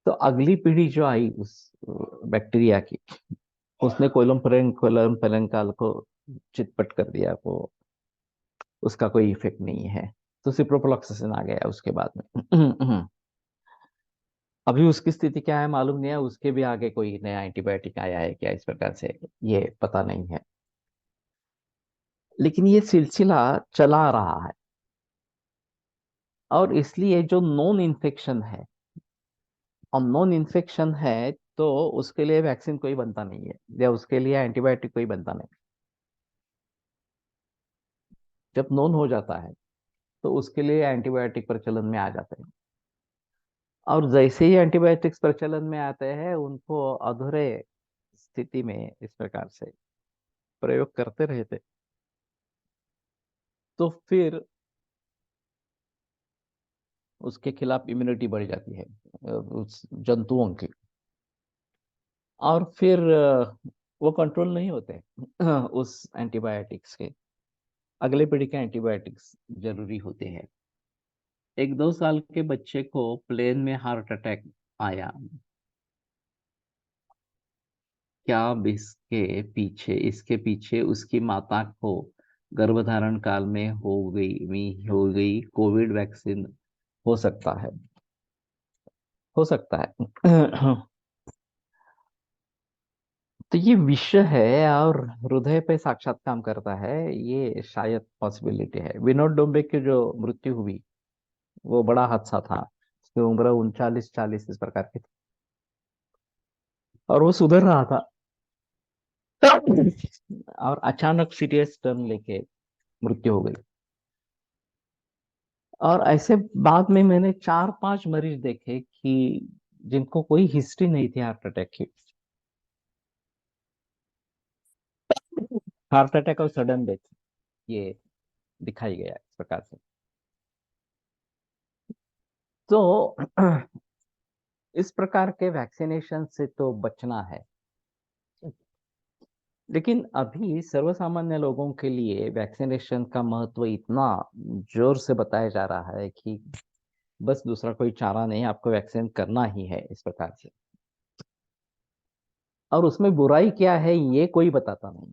तो अगली पीढ़ी जो आई उस बैक्टीरिया की, उसने कोलम पेरेंकाल को चितपट कर दिया। वो उसका कोई इफेक्ट नहीं है। तो सिप्रोफ्लॉक्सासिन आ गया उसके बाद में। अभी उसकी स्थिति क्या है मालूम नहीं है, उसके भी आगे कोई नया एंटीबायोटिक आया है क्या इस प्रकार से, ये पता नहीं है। लेकिन ये सिलसिला चला रहा है। और इसलिए जो नॉन इन्फेक्शन है, और नॉन इन्फेक्शन है तो उसके लिए वैक्सीन कोई बनता नहीं है, या उसके लिए एंटीबायोटिक कोई बनता नहीं। जब नॉन हो जाता है तो उसके लिए एंटीबायोटिक प्रचलन में आ जाते हैं। और जैसे ही एंटीबायोटिक्स प्रचलन में आते हैं, उनको अधूरे स्थिति में इस प्रकार से प्रयोग करते रहते, तो फिर उसके खिलाफ इम्यूनिटी बढ़ जाती है उस जंतुओं की। और फिर वो कंट्रोल नहीं होते उस एंटीबायोटिक्स के। अगले पीढ़ी के एंटीबायोटिक्स जरूरी होते हैं। 1-2 साल के बच्चे को प्लेन में हार्ट अटैक आया। क्या इसके पीछे उसकी माता को गर्भधारण काल में हो गई कोविड वैक्सीन हो सकता है। हो सकता है। तो ये विषय है और हृदय पे साक्षात काम करता है, ये शायद पॉसिबिलिटी है। विनोद डोंबे की जो मृत्यु हुई, वो बड़ा हादसा था। उसकी उम्र 39-40 इस प्रकार की थी, और वो सुधर रहा था। और अचानक सीरियस टर्न लेके मृत्यु हो गई। और ऐसे बाद में मैंने 4-5 मरीज देखे कि जिनको कोई हिस्ट्री नहीं थी हार्ट अटैक की, हार्ट अटैक और सडन डेथ ये दिखाई गया इस प्रकार से। तो इस प्रकार के वैक्सीनेशन से तो बचना है। लेकिन अभी सर्वसामान्य लोगों के लिए वैक्सीनेशन का महत्व इतना जोर से बताया जा रहा है कि बस दूसरा कोई चारा नहीं, आपको वैक्सीन करना ही है इस प्रकार से। और उसमें बुराई क्या है ये कोई बताता नहीं,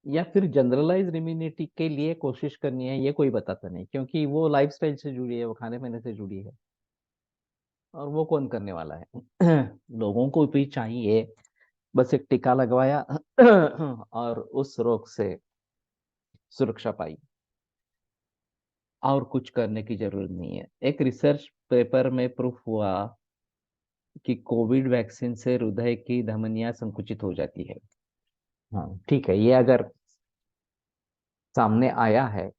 या फिर जनरलाइज इम्यूनिटी के लिए कोशिश करनी है ये कोई बताता नहीं, क्योंकि वो लाइफस्टाइल से जुड़ी है, वो खाने पीने से जुड़ी है। और वो कौन करने वाला है? लोगों को भी चाहिए बस एक टीका लगवाया और उस रोग से सुरक्षा पाई, और कुछ करने की जरूरत नहीं है। एक रिसर्च पेपर में प्रूफ हुआ कि कोविड वैक्सीन से हृदय की धमनियां संकुचित हो जाती है। हाँ ठीक है, ये अगर सामने आया है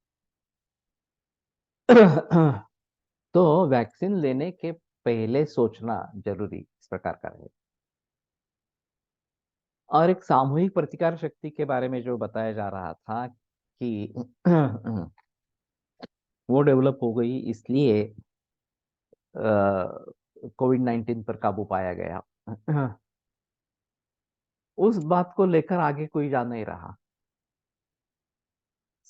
तो वैक्सीन लेने के पहले सोचना जरूरी इस प्रकार का है। और एक सामूहिक प्रतिकार शक्ति के बारे में जो बताया जा रहा था कि वो डेवलप हो गई, इसलिए कोविड-19 पर काबू पाया गया। उस बात को लेकर आगे कोई जा नहीं रहा।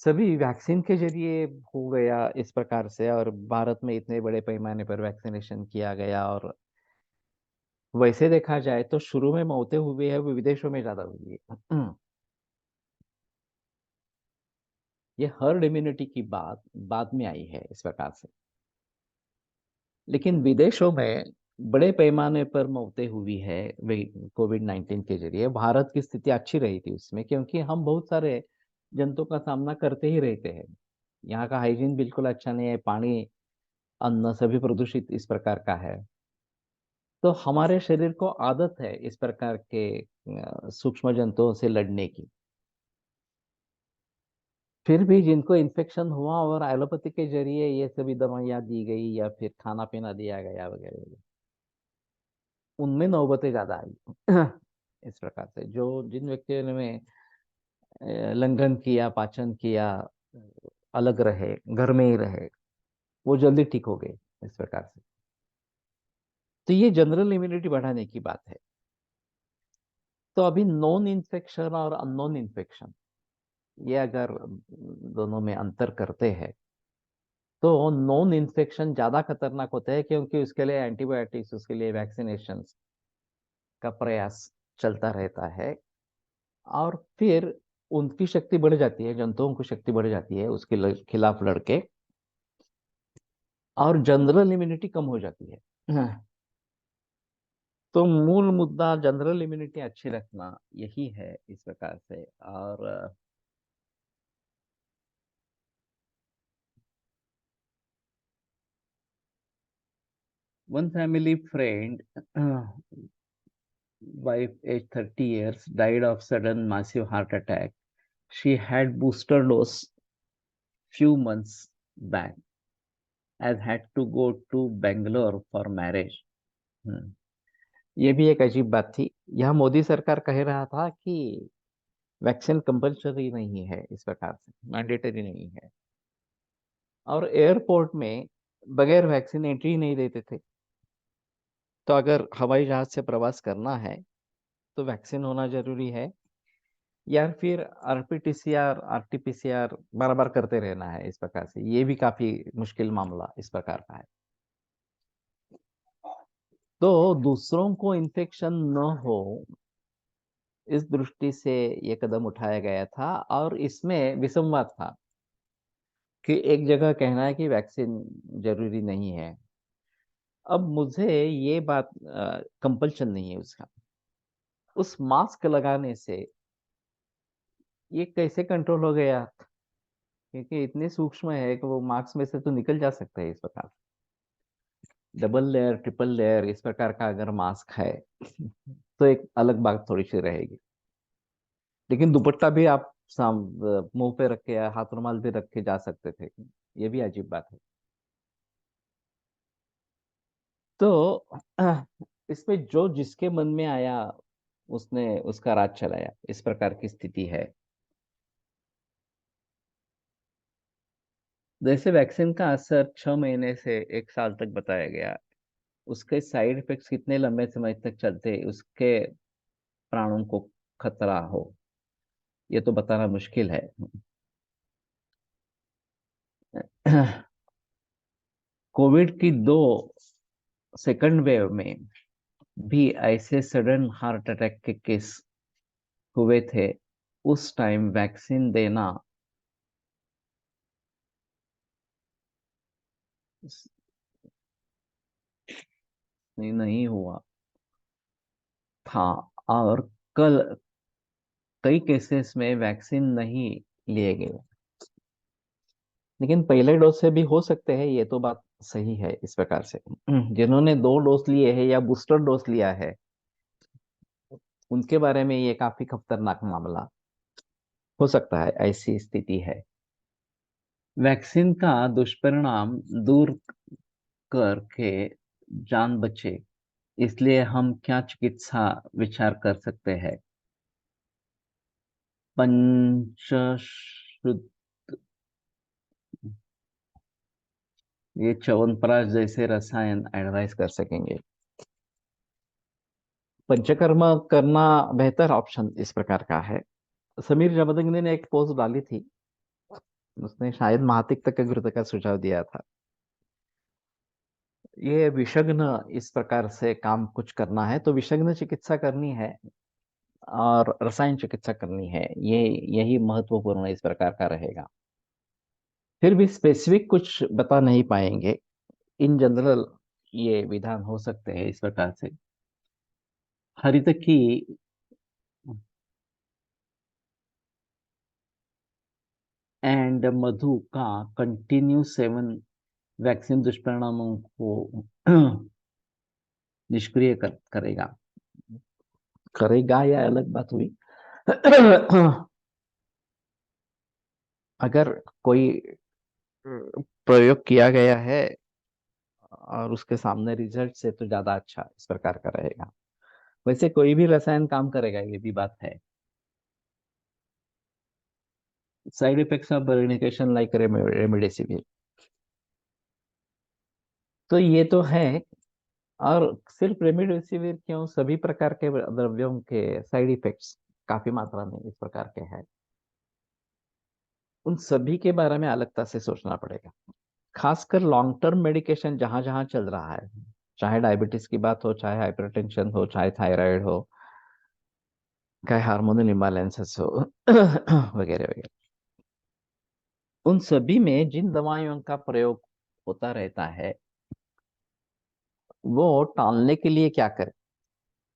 सभी वैक्सीन के जरिए हो गया इस प्रकार से, और भारत में इतने बड़े पैमाने पर वैक्सीनेशन किया गया। और वैसे देखा जाए तो शुरू में मौतें हुई है वो विदेशों में ज्यादा हुई है। ये हर्ड इम्यूनिटी की बात बाद में आई है इस प्रकार से। लेकिन विदेशों में बड़े पैमाने पर मौतें हुई है वे कोविड-19 के जरिए। भारत की स्थिति अच्छी रही थी उसमें, क्योंकि हम बहुत सारे जंतु का सामना करते ही रहते हैं। यहाँ का हाइजीन बिल्कुल अच्छा नहीं है, पानी अन्न सभी प्रदूषित इस प्रकार का है। तो हमारे शरीर को आदत है इस प्रकार के सूक्ष्म जंतुओं से लड़ने की। फिर भी जिनको इन्फेक्शन हुआ और एलोपैथी के जरिए ये सभी दवाइयाँ दी गई या फिर खाना पीना दिया गया वगैरह, उनमें नौबतें ज्यादा आई। इस प्रकार से जो जिन व्यक्तियों ने लंघन किया, पाचन किया, अलग रहे, घर में ही रहे, वो जल्दी ठीक हो गए इस प्रकार से। तो ये जनरल इम्यूनिटी बढ़ाने की बात है। तो अभी नॉन इन्फेक्शन और अननोन इन्फेक्शन, ये अगर दोनों में अंतर करते हैं तो नॉन इन्फेक्शन ज्यादा खतरनाक होता है, क्योंकि उसके लिए एंटीबायोटिक्स, उसके लिए वैक्सीनेशन का प्रयास चलता रहता है। और फिर उनकी शक्ति बढ़ जाती है, जंतुओं की शक्ति बढ़ जाती है उसके खिलाफ लड़के, और जनरल इम्यूनिटी कम हो जाती है। हाँ। तो मूल मुद्दा जनरल इम्यूनिटी अच्छी रखना यही है इस प्रकार से। और one family friend wife aged 30 years died of sudden massive heart attack. She had booster dose few months back and had to go to Bangalore for marriage. हम्म, ये भी एक अजीब बात थी। यह मोदी सरकार कह रहा था कि वैक्सीन कंपल्सरी नहीं है, इस प्रकार से मैंडेटरी नहीं है, और एयरपोर्ट में बगैर वैक्सीन एंट्री नहीं देते थे। तो अगर हवाई जहाज से प्रवास करना है तो वैक्सीन होना जरूरी है, या फिर आरपीटीसीआर आरटीपीसीआर बार बार करते रहना है इस प्रकार से। ये भी काफी मुश्किल मामला इस प्रकार का है। तो दूसरों को इन्फेक्शन न हो, इस दृष्टि से ये कदम उठाया गया था। और इसमें विसंवाद था कि एक जगह कहना है कि वैक्सीन जरूरी नहीं है। अब मुझे ये बात कंपल्शन नहीं है उसका। उस मास्क लगाने से ये कैसे कंट्रोल हो गया, क्योंकि इतने सूक्ष्म है कि वो मास्क में से तो निकल जा सकता है इस प्रकार। डबल लेयर, ट्रिपल लेयर इस प्रकार का अगर मास्क है तो एक अलग बात थोड़ी सी रहेगी। लेकिन दुपट्टा भी आप मुंह पे रख के या हाथ रुमाल भी रख के जा सकते थे, ये भी अजीब बात है। तो इसमें जो जिसके मन में आया उसने उसका राज चलाया, इस प्रकार की स्थिति है। जैसे वैक्सीन का असर 6 महीने से 1 साल तक बताया गया, उसके साइड इफेक्ट्स कितने लंबे समय तक चलते, उसके प्राणों को खतरा हो, ये तो बताना मुश्किल है। कोविड की दो सेकंड वेव में भी ऐसे सडन हार्ट अटैक के केस हुए थे। उस टाइम वैक्सीन देना नहीं हुआ था। और कल कई केसेस में वैक्सीन नहीं लिए गए। लेकिन पहले डोज से भी हो सकते हैं, ये तो बात सही है इस प्रकार से। जिन्होंने 2 डोज लिए हैं या बूस्टर डोज लिया है, उनके बारे में ये काफी खतरनाक मामला हो सकता है, ऐसी स्थिति है। वैक्सीन का दुष्परिणाम दूर करके जान बचे, इसलिए हम क्या चिकित्सा विचार कर सकते हैं। पंचशुद्ध, ये च्यवनप्राश जैसे रसायन एडवाइस कर सकेंगे। पंचकर्म करना बेहतर ऑप्शन इस प्रकार का है। समीर जमदग्नि ने एक पोस्ट डाली थी उसने शायद महातिक्त का घृत का सुझाव दिया था। ये विषग्न इस प्रकार से काम कुछ करना है तो विषग्न चिकित्सा करनी है और रसायन चिकित्सा करनी है, ये यही महत्वपूर्ण इस प्रकार का रहेगा। फिर भी स्पेसिफिक कुछ बता नहीं पाएंगे, इन जनरल ये विधान हो सकते हैं इस प्रकार से। हरित की एंड मधु का कंटिन्यू सेवन वैक्सीन दुष्परिणामों को निष्क्रिय करेगा। करेगा या अलग बात हुई। अगर कोई प्रयोग किया गया है और उसके सामने रिजल्ट से तो ज्यादा अच्छा इस प्रकार का रहेगा। वैसे कोई भी रसायन काम करेगा, ये भी बात है। Side effects of medication like remdesivir, तो ये तो है। और सिर्फ रेमडेसिविर क्यों, सभी प्रकार के द्रव्यों के साइड इफेक्ट्स काफी मात्रा में इस प्रकार के हैं। उन सभी के बारे में अलगता से सोचना पड़ेगा। खासकर लॉन्ग टर्म मेडिकेशन जहां जहां चल रहा है, चाहे डायबिटीज की बात हो, चाहे हाइपरटेंशन हो, चाहे थायराइड हो, चाहे हार्मोनल इम्बैलेंसेस हो, वगैरह वगैरह, उन सभी में जिन दवाइयों का प्रयोग होता रहता है, वो टालने के लिए क्या करें।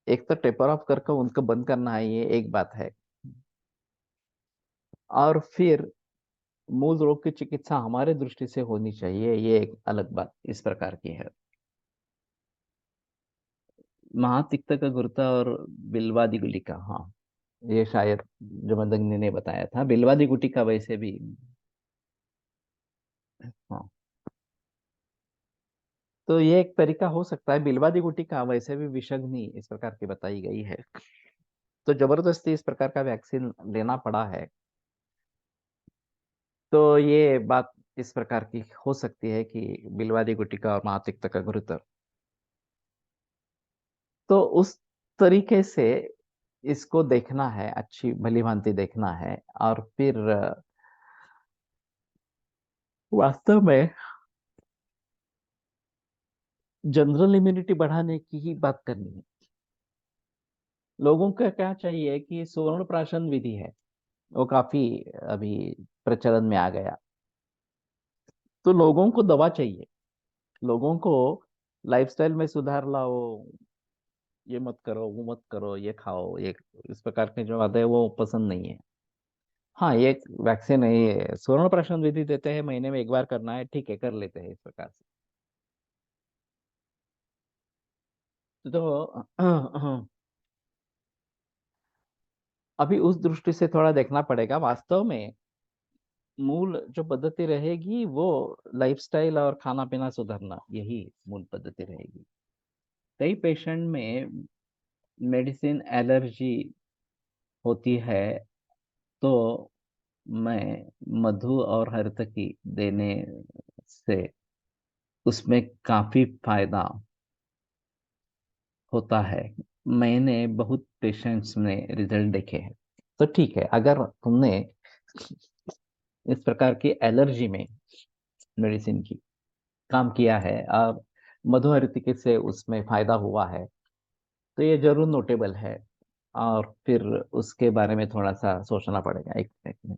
एक तो टेपर ऑफ करके उनको बंद करना है, ये एक बात है। और फिर मूल रोग की चिकित्सा हमारे दृष्टि से होनी चाहिए, ये एक अलग बात इस प्रकार की है। महातिक्त का गुर्ता और बिलवादी गुलिका, हाँ, ये शायद जमदग्नि ने बताया था। बिलवादी गुटिका वैसे भी, हाँ, तो ये एक तरीका हो सकता है। बिलवादी गुटिका वैसे भी विषग्नि इस प्रकार की बताई गई है, तो जबरदस्ती इस प्रकार का वैक्सीन लेना पड़ा है। तो ये बात इस प्रकार की हो सकती है कि बिलवादी गुटिका और महातिक्त का गुरुतर, तो उस तरीके से इसको देखना है, अच्छी भली भांति देखना है। और फिर वास्तव में जनरल इम्यूनिटी बढ़ाने की ही बात करनी है। लोगों का क्या चाहिए कि सुवर्ण प्राशन विधि है, वो काफी अभी प्रचलन में आ गया। तो लोगों को दवा चाहिए, लोगों को लाइफस्टाइल में सुधार लाओ, ये मत करो, वो मत करो, ये खाओ, ये इस प्रकार के जो आते हैं वो पसंद नहीं है। हाँ, ये वैक्सीन है, ये सुवर्ण प्राशन विधि देते हैं, महीने में एक बार करना है, ठीक है, कर लेते हैं इस प्रकार से। तो अभी उस दृष्टि से थोड़ा देखना पड़ेगा। वास्तव में मूल जो पद्धति रहेगी वो लाइफस्टाइल और खाना पीना सुधारना, यही मूल पद्धति रहेगी। कई पेशेंट में मेडिसिन एलर्जी होती है, तो मैं मधु और हरतकी देने से उसमें काफी फायदा होता है। मैंने बहुत पेशेंट्स में रिजल्ट देखे हैं। तो ठीक है, अगर तुमने इस प्रकार की एलर्जी में मेडिसिन की काम किया है और मधु हरतकी से उसमें फायदा हुआ है, तो ये जरूर नोटेबल है। और फिर उसके बारे में थोड़ा सा सोचना पड़ेगा, एक मिनट में।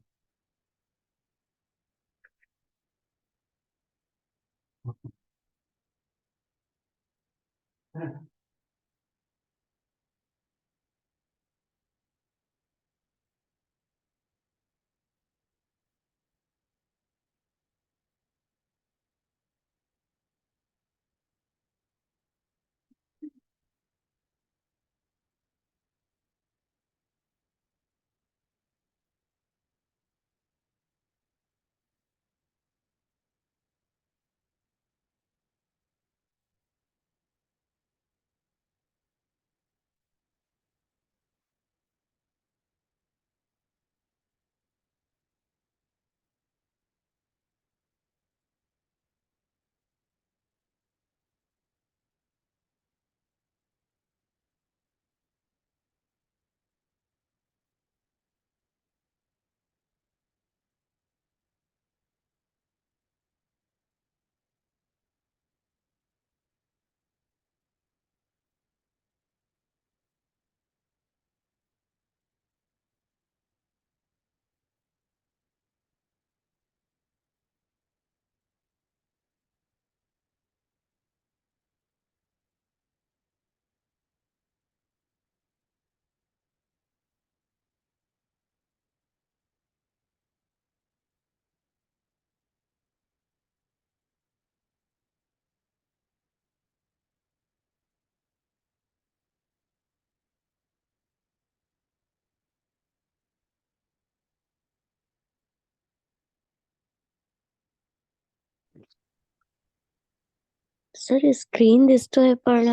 सर स्क्रीन दिसतोय पण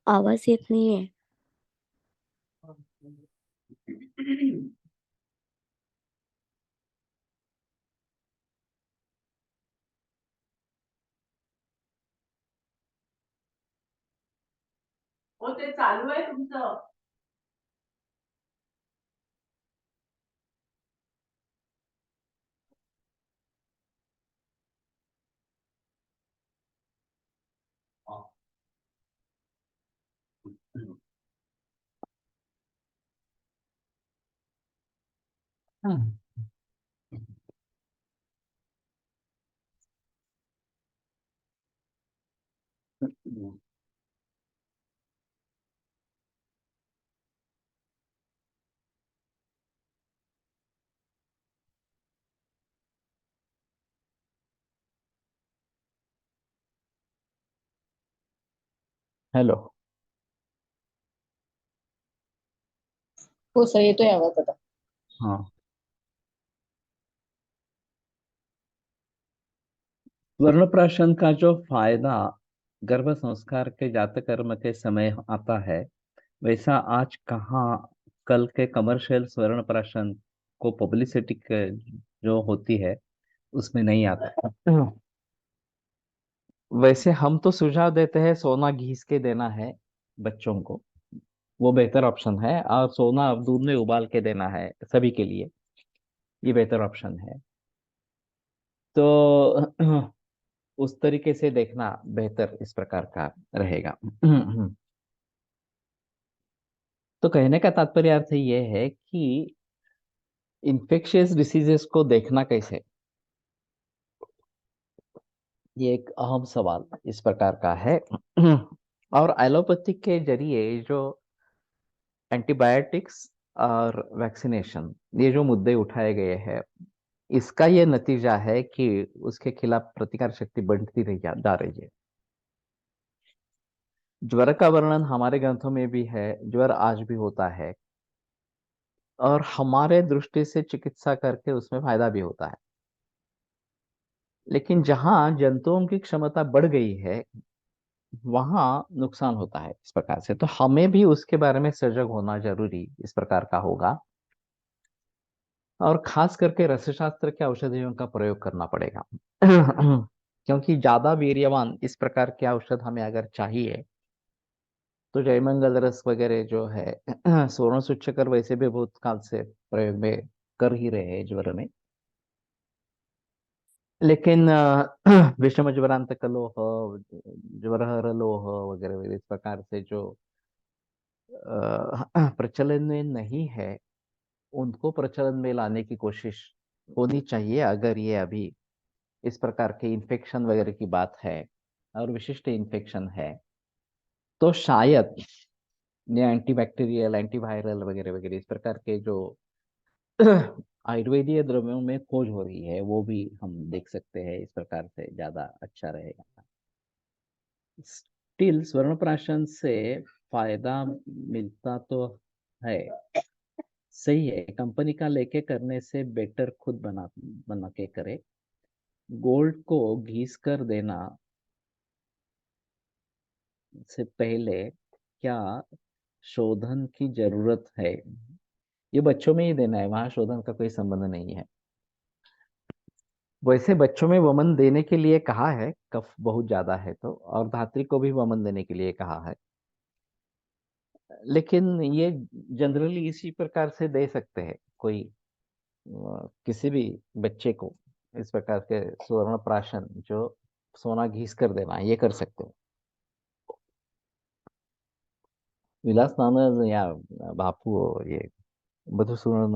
आवाज येत नाहीये. हो ते चालू आहे तुमचं. हेलो. हो सर, येतोय आवाज आता. हाँ. वर्णप्राशन का जो फायदा गर्भ संस्कार के जातक कर्म के समय आता है, वैसा आज कहाँ कल के कमर्शियल स्वर्ण प्राशन को पब्लिसिटी जो होती है उसमें नहीं आता. वैसे हम तो सुझाव देते हैं सोना घिस के देना है बच्चों को. वो बेहतर ऑप्शन है. और सोना दूध में उबाल के देना है सभी के लिए. ये बेहतर ऑप्शन है. तो उस तरीके से देखना बेहतर इस प्रकार का रहेगा. तो कहने का तात्पर्य अर्थ ये है कि इन्फेक्शियस डिसीजेस को देखना कैसे, ये एक अहम सवाल इस प्रकार का है. और एलोपैथिक के जरिए जो एंटीबायोटिक्स और वैक्सीनेशन, ये जो मुद्दे उठाए गए हैं, इसका ये नतीजा है कि उसके खिलाफ प्रतिकार शक्ति बढ़ती रही जा रही है. ज्वर का वर्णन हमारे ग्रंथों में भी है. ज्वर आज भी होता है और हमारे दृष्टि से चिकित्सा करके उसमें फायदा भी होता है. लेकिन जहां जंतुओं की क्षमता बढ़ गई है वहां नुकसान होता है इस प्रकार से. तो हमें भी उसके बारे में सजग होना जरूरी इस प्रकार का होगा. और खास करके रसशास्त्र के औषधियों का प्रयोग करना पड़ेगा. क्योंकि ज्यादा वीर्यवान इस प्रकार के औषध हमें अगर चाहिए तो जयमंगल रस वगैरह जो है स्वर्ण सूचकर वैसे भी बहुत काल से प्रयोग में कर ही रहे हैं ज्वर में. लेकिन विषम ज्वरांतक लोह, ज्वरहर लोह वगैरह वगैरह इस प्रकार से जो प्रचलन में नहीं है उनको प्रचलन में लाने की कोशिश होनी चाहिए. अगर ये अभी इस प्रकार के इन्फेक्शन वगैरह की बात है और विशिष्ट इन्फेक्शन है तो शायद ये एंटीबैक्टीरियल एंटीवायरल वगैरह वगैरह इस प्रकार के जो आयुर्वेदीय द्रव्यों में खोज हो रही है वो भी हम देख सकते हैं. इस प्रकार से ज्यादा अच्छा रहेगा. स्टिल स्वर्णप्राशन से फायदा मिलता तो है. सही है, कंपनी का लेके करने से बेटर खुद बना बना के करे. गोल्ड को घिस कर देना से पहले क्या शोधन की जरूरत है? ये बच्चों में ही देना है, वहां शोधन का कोई संबंध नहीं है. वैसे बच्चों में वमन देने के लिए कहा है, कफ बहुत ज्यादा है तो, और धात्री को भी वमन देने के लिए कहा है. लेकिन ये जनरली इसी प्रकार से दे सकते हैं कोई किसी भी बच्चे को. इस प्रकार के स्वर्ण प्राशन जो सोना घिस कर देना ये कर सकते हो. विलास नानद या बापू, ये मधुसूदन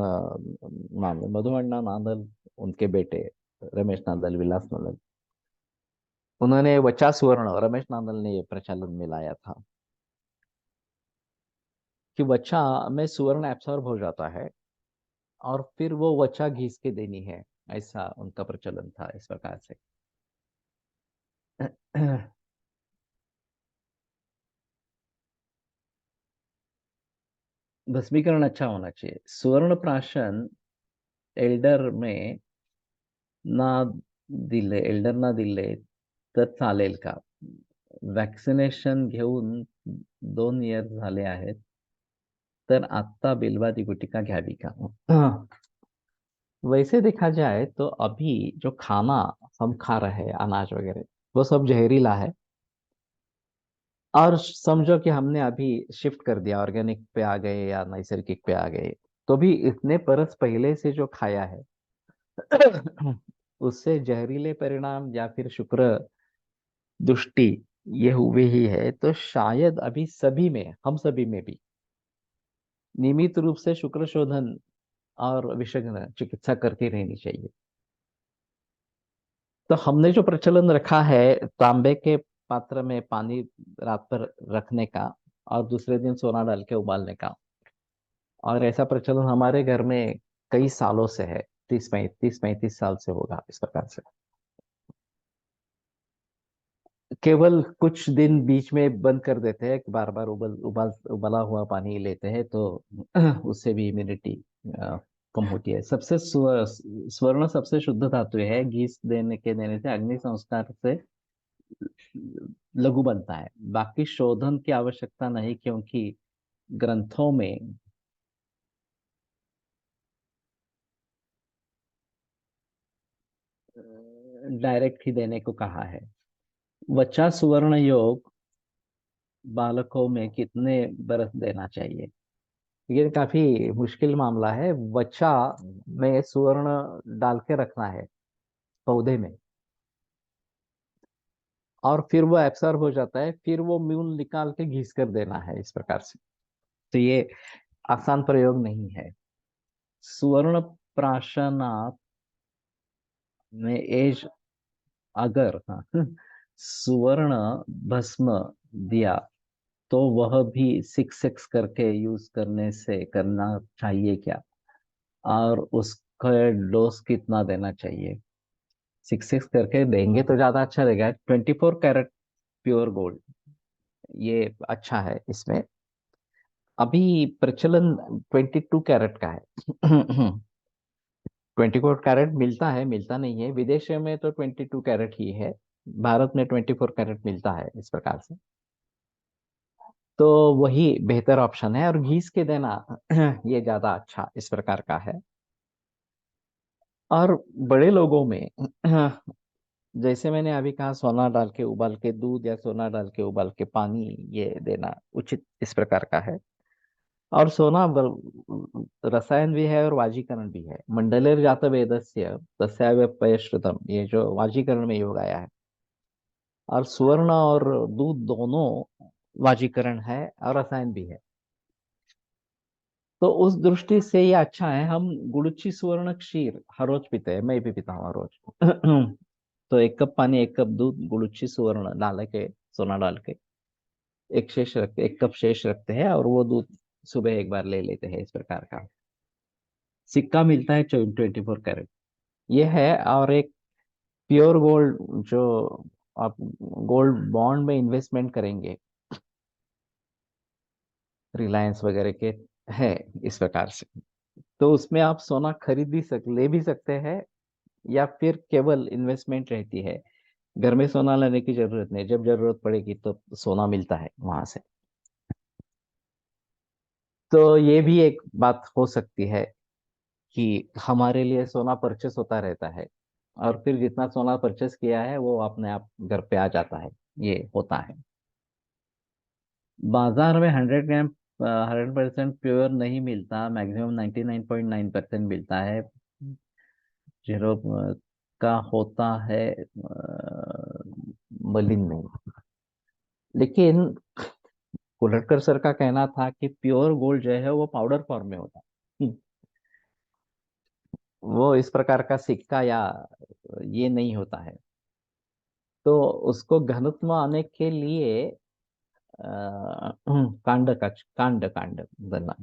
नांदल, मधुमण्णा नांदल, उनके बेटे रमेश नांदल, विलास नांदल, उन्होंने वचा सुवर्ण, रमेश नांदल ने ये प्रचलन में लाया था कि वचा में सुवर्ण एब्सॉर्ब हो जाता है और फिर वो वचा घिस के देनी है. ऐसा उनका प्रचलन था इस प्रकार से. भस्मीकरण अच्छा होना चाहिए. सुवर्ण प्राशन एल्डर में ना एल्डर ना दिले तर चालेल का? वॅक्सिनेशन घेऊन 2 इयर झाले आहेत, तर आत्ता बिलवादी गुटिका घ्यावी का? वैसे देखा जाए तो अभी जो खाना हम खा रहे हैं, अनाज वगैरह, वो सब जहरीला है। और समझो कि हमने अभी शिफ्ट कर दिया, ऑर्गेनिक पे आ गए या नैसर्गिक पे आ गए, तो भी इतने बरस पहले से जो खाया है उससे जहरीले परिणाम या फिर शुक्र दुष्टि ये हुए ही है, तो शायद अभी सभी में, हम सभी में भी नियमित रूप से शुक्र शोधन और विशेषज्ञ चिकित्सा करती रहनी चाहिए। तो हमने जो प्रचलन रखा है तांबे के पात्र में पानी रात भर रखने का और दूसरे दिन सोना डाल के उबालने का, और ऐसा प्रचलन हमारे घर में कई सालों से है, 30 35 साल से होगा इस प्रकार से। केवल कुछ दिन बीच में बंद कर देते हैं, बार बार उबला हुआ पानी लेते हैं, तो उससे भी इम्यूनिटी कम होती है। स्वर्ण सबसे शुद्ध धातु है, घी देने से अग्नि संस्कार से लघु बनता है। बाकी शोधन की आवश्यकता नहीं, क्योंकि ग्रंथों में डायरेक्ट ही देने को कहा है। वचा सुवर्ण योग बालकों में कितने बरस देना चाहिए? ये काफी मुश्किल मामला है। वचा में सुवर्ण डाल के रखना है पौधे में, और फिर वो एब्सॉर्ब हो जाता है, फिर वो म्यून निकाल के घिस कर देना है इस प्रकार से। तो ये आसान प्रयोग नहीं है। सुवर्ण प्राशनात में एज, अगर हाँ, सुवर्ण भस्म दिया तो वह भी 6 6 करके यूज करना चाहिए क्या? और उसका डोज कितना देना चाहिए? 6 6 करके देंगे तो ज्यादा अच्छा रहेगा। 24 कैरेट प्योर गोल्ड ये अच्छा है इसमें। अभी प्रचलन 22 कैरेट का है। 24 कैरेट मिलता है, मिलता नहीं है, विदेशों में तो 22 कैरेट ही है, भारत में 24 कैरेट मिलता है इस प्रकार से। तो वही बेहतर ऑप्शन है, और घीस के देना ये ज्यादा अच्छा इस प्रकार का है। और बड़े लोगों में जैसे मैंने अभी कहा, सोना डाल के उबाल के दूध या सोना डाल के उबाल के पानी ये देना उचित इस प्रकार का है। और सोना रसायन भी है और वाजीकरण भी है। मंडलेर जात वेदस्य तस्याव्यपयश्रुतम, ये जो वाजीकरण में योग आया है। और सुवर्ण और दूध दोनों वाजीकरण है और रसायन भी है। तो उस दृष्टि से ये अच्छा है। हम गुड़ची सुवर्ण क्षीर हर रोज पीते हैं, मैं भी पीता हूँ हर रोज। तो 1 कप पानी, 1 कप दूध, गुड़ची सुवर्ण डाल के, सोना डाल के, एक कप शेष रखते हैं, और वो दूध सुबह एक बार ले लेते हैं इस प्रकार का। सिक्का मिलता है 24 कैरेट, ये है। और एक प्योर गोल्ड, जो आप गोल्ड बॉन्ड में इन्वेस्टमेंट करेंगे, रिलायंस वगैरह के है इस प्रकार से, तो उसमें आप सोना खरीद भी ले भी सकते हैं, या फिर केवल इन्वेस्टमेंट रहती है। घर में सोना लेने की जरूरत नहीं, जब जरूरत पड़ेगी तो सोना मिलता है वहां से। तो ये भी एक बात हो सकती है कि हमारे लिए सोना परचेस होता रहता है, और फिर जितना सोना परचेस किया है वो अपने आप घर पे आ जाता है, ये होता है। बाजार में 100 ग्राम 100% प्योर नहीं मिलता, मैक्सिमम 99.9% मिलता है। जीरो का होता है मलिन नहीं। लेकिन कुलटकर सर का कहना था कि प्योर गोल्ड जो है वो पाउडर फॉर्म में होता है। वो इस प्रकार का सिक्का या ये नहीं होता है। तो उसको घनत्व आने के लिए कांड कांड बनना,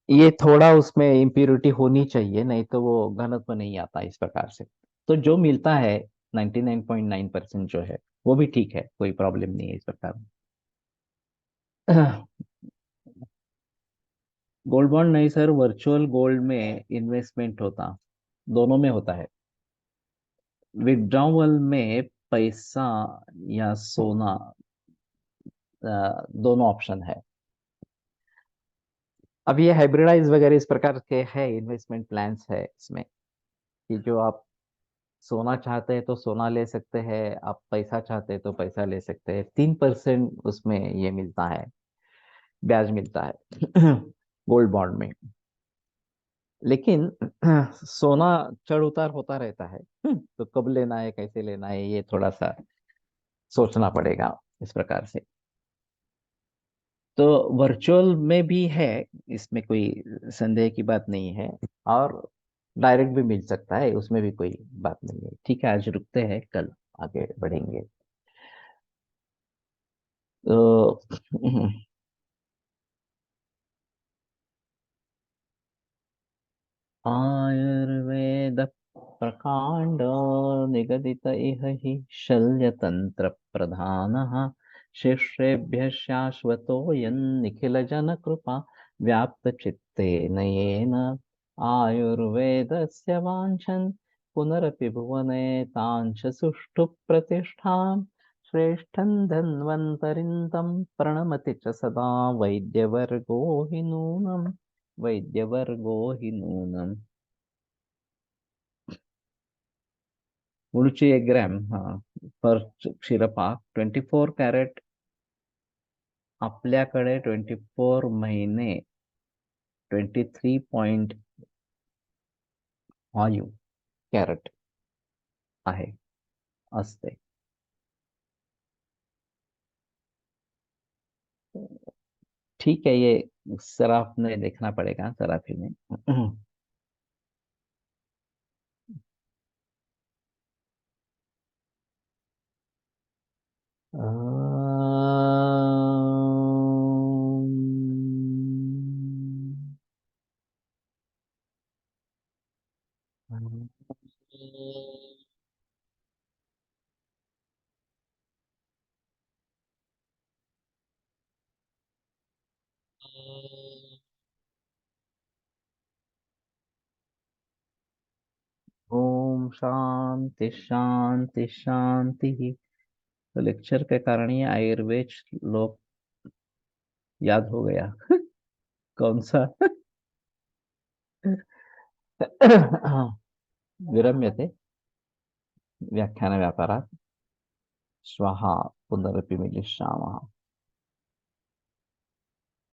ये थोड़ा उसमें इम्प्योरिटी होनी चाहिए, नहीं तो वो घनत्व नहीं आता इस प्रकार से। तो जो मिलता है 99.9% जो है वो भी ठीक है, कोई प्रॉब्लम नहीं है इस प्रकार। गोल्ड बॉन्ड नहीं सर, वर्चुअल गोल्ड में इन्वेस्टमेंट होता, दोनों में होता है। विड्रॉवल में पैसा या सोना, दोनों ऑप्शन है। अब ये हाइब्रिडाइज वगैरह इस प्रकार के है इन्वेस्टमेंट प्लान्स है इसमें, कि जो आप सोना चाहते हैं तो सोना ले सकते हैं, आप पैसा चाहते हैं तो पैसा ले सकते हैं। 3% उसमें ये मिलता है, ब्याज मिलता है गोल्ड बॉन्ड में। लेकिन सोना चढ़ उतार होता रहता है, तो कब लेना है कैसे लेना है ये थोड़ा सा सोचना पड़ेगा इस प्रकार से। तो वर्चुअल में भी है, इसमें कोई संदेह की बात नहीं है। और डायरेक्ट भी मिल सकता है, उसमें भी कोई बात नहीं है। ठीक है, आज रुकते हैं, कल आगे बढ़ेंगे। तो आयुर्वेद प्रकांड निगदित इह हि शल्यतंत्र प्रधानः शिष्येभ्यः शाश्वतोऽयं निखिल जन कृपा व्याप्त चित्तेन येन आयुर्वेदस्य वाञ्छन् पुनरपि भुवने तांच सुष्ठु प्रतिष्ठाम् श्रेष्ठं धन्वन्तरिं तं प्रणमति च सदा वैद्यवर्गो हि नूनम् वैद्यवर्गो हि नूनम। उडुची 1 ग्रॅम, हा, पर क्षीरपाक 24 कॅरेट, आपल्याकडे 24 महिने 23.5 कॅरेट आहे, असते। ठीक है, ये सराफ में देखना पड़ेगा, सराफी में। ओम शांति शांति शांति। तो लेक्चर के कारण ये आयुर्वेद श्लोक याद हो गया। कौन सा? विरम्यते व्याख्यान व्यापारात् श्वः पुनरपि मिलिष्यामः।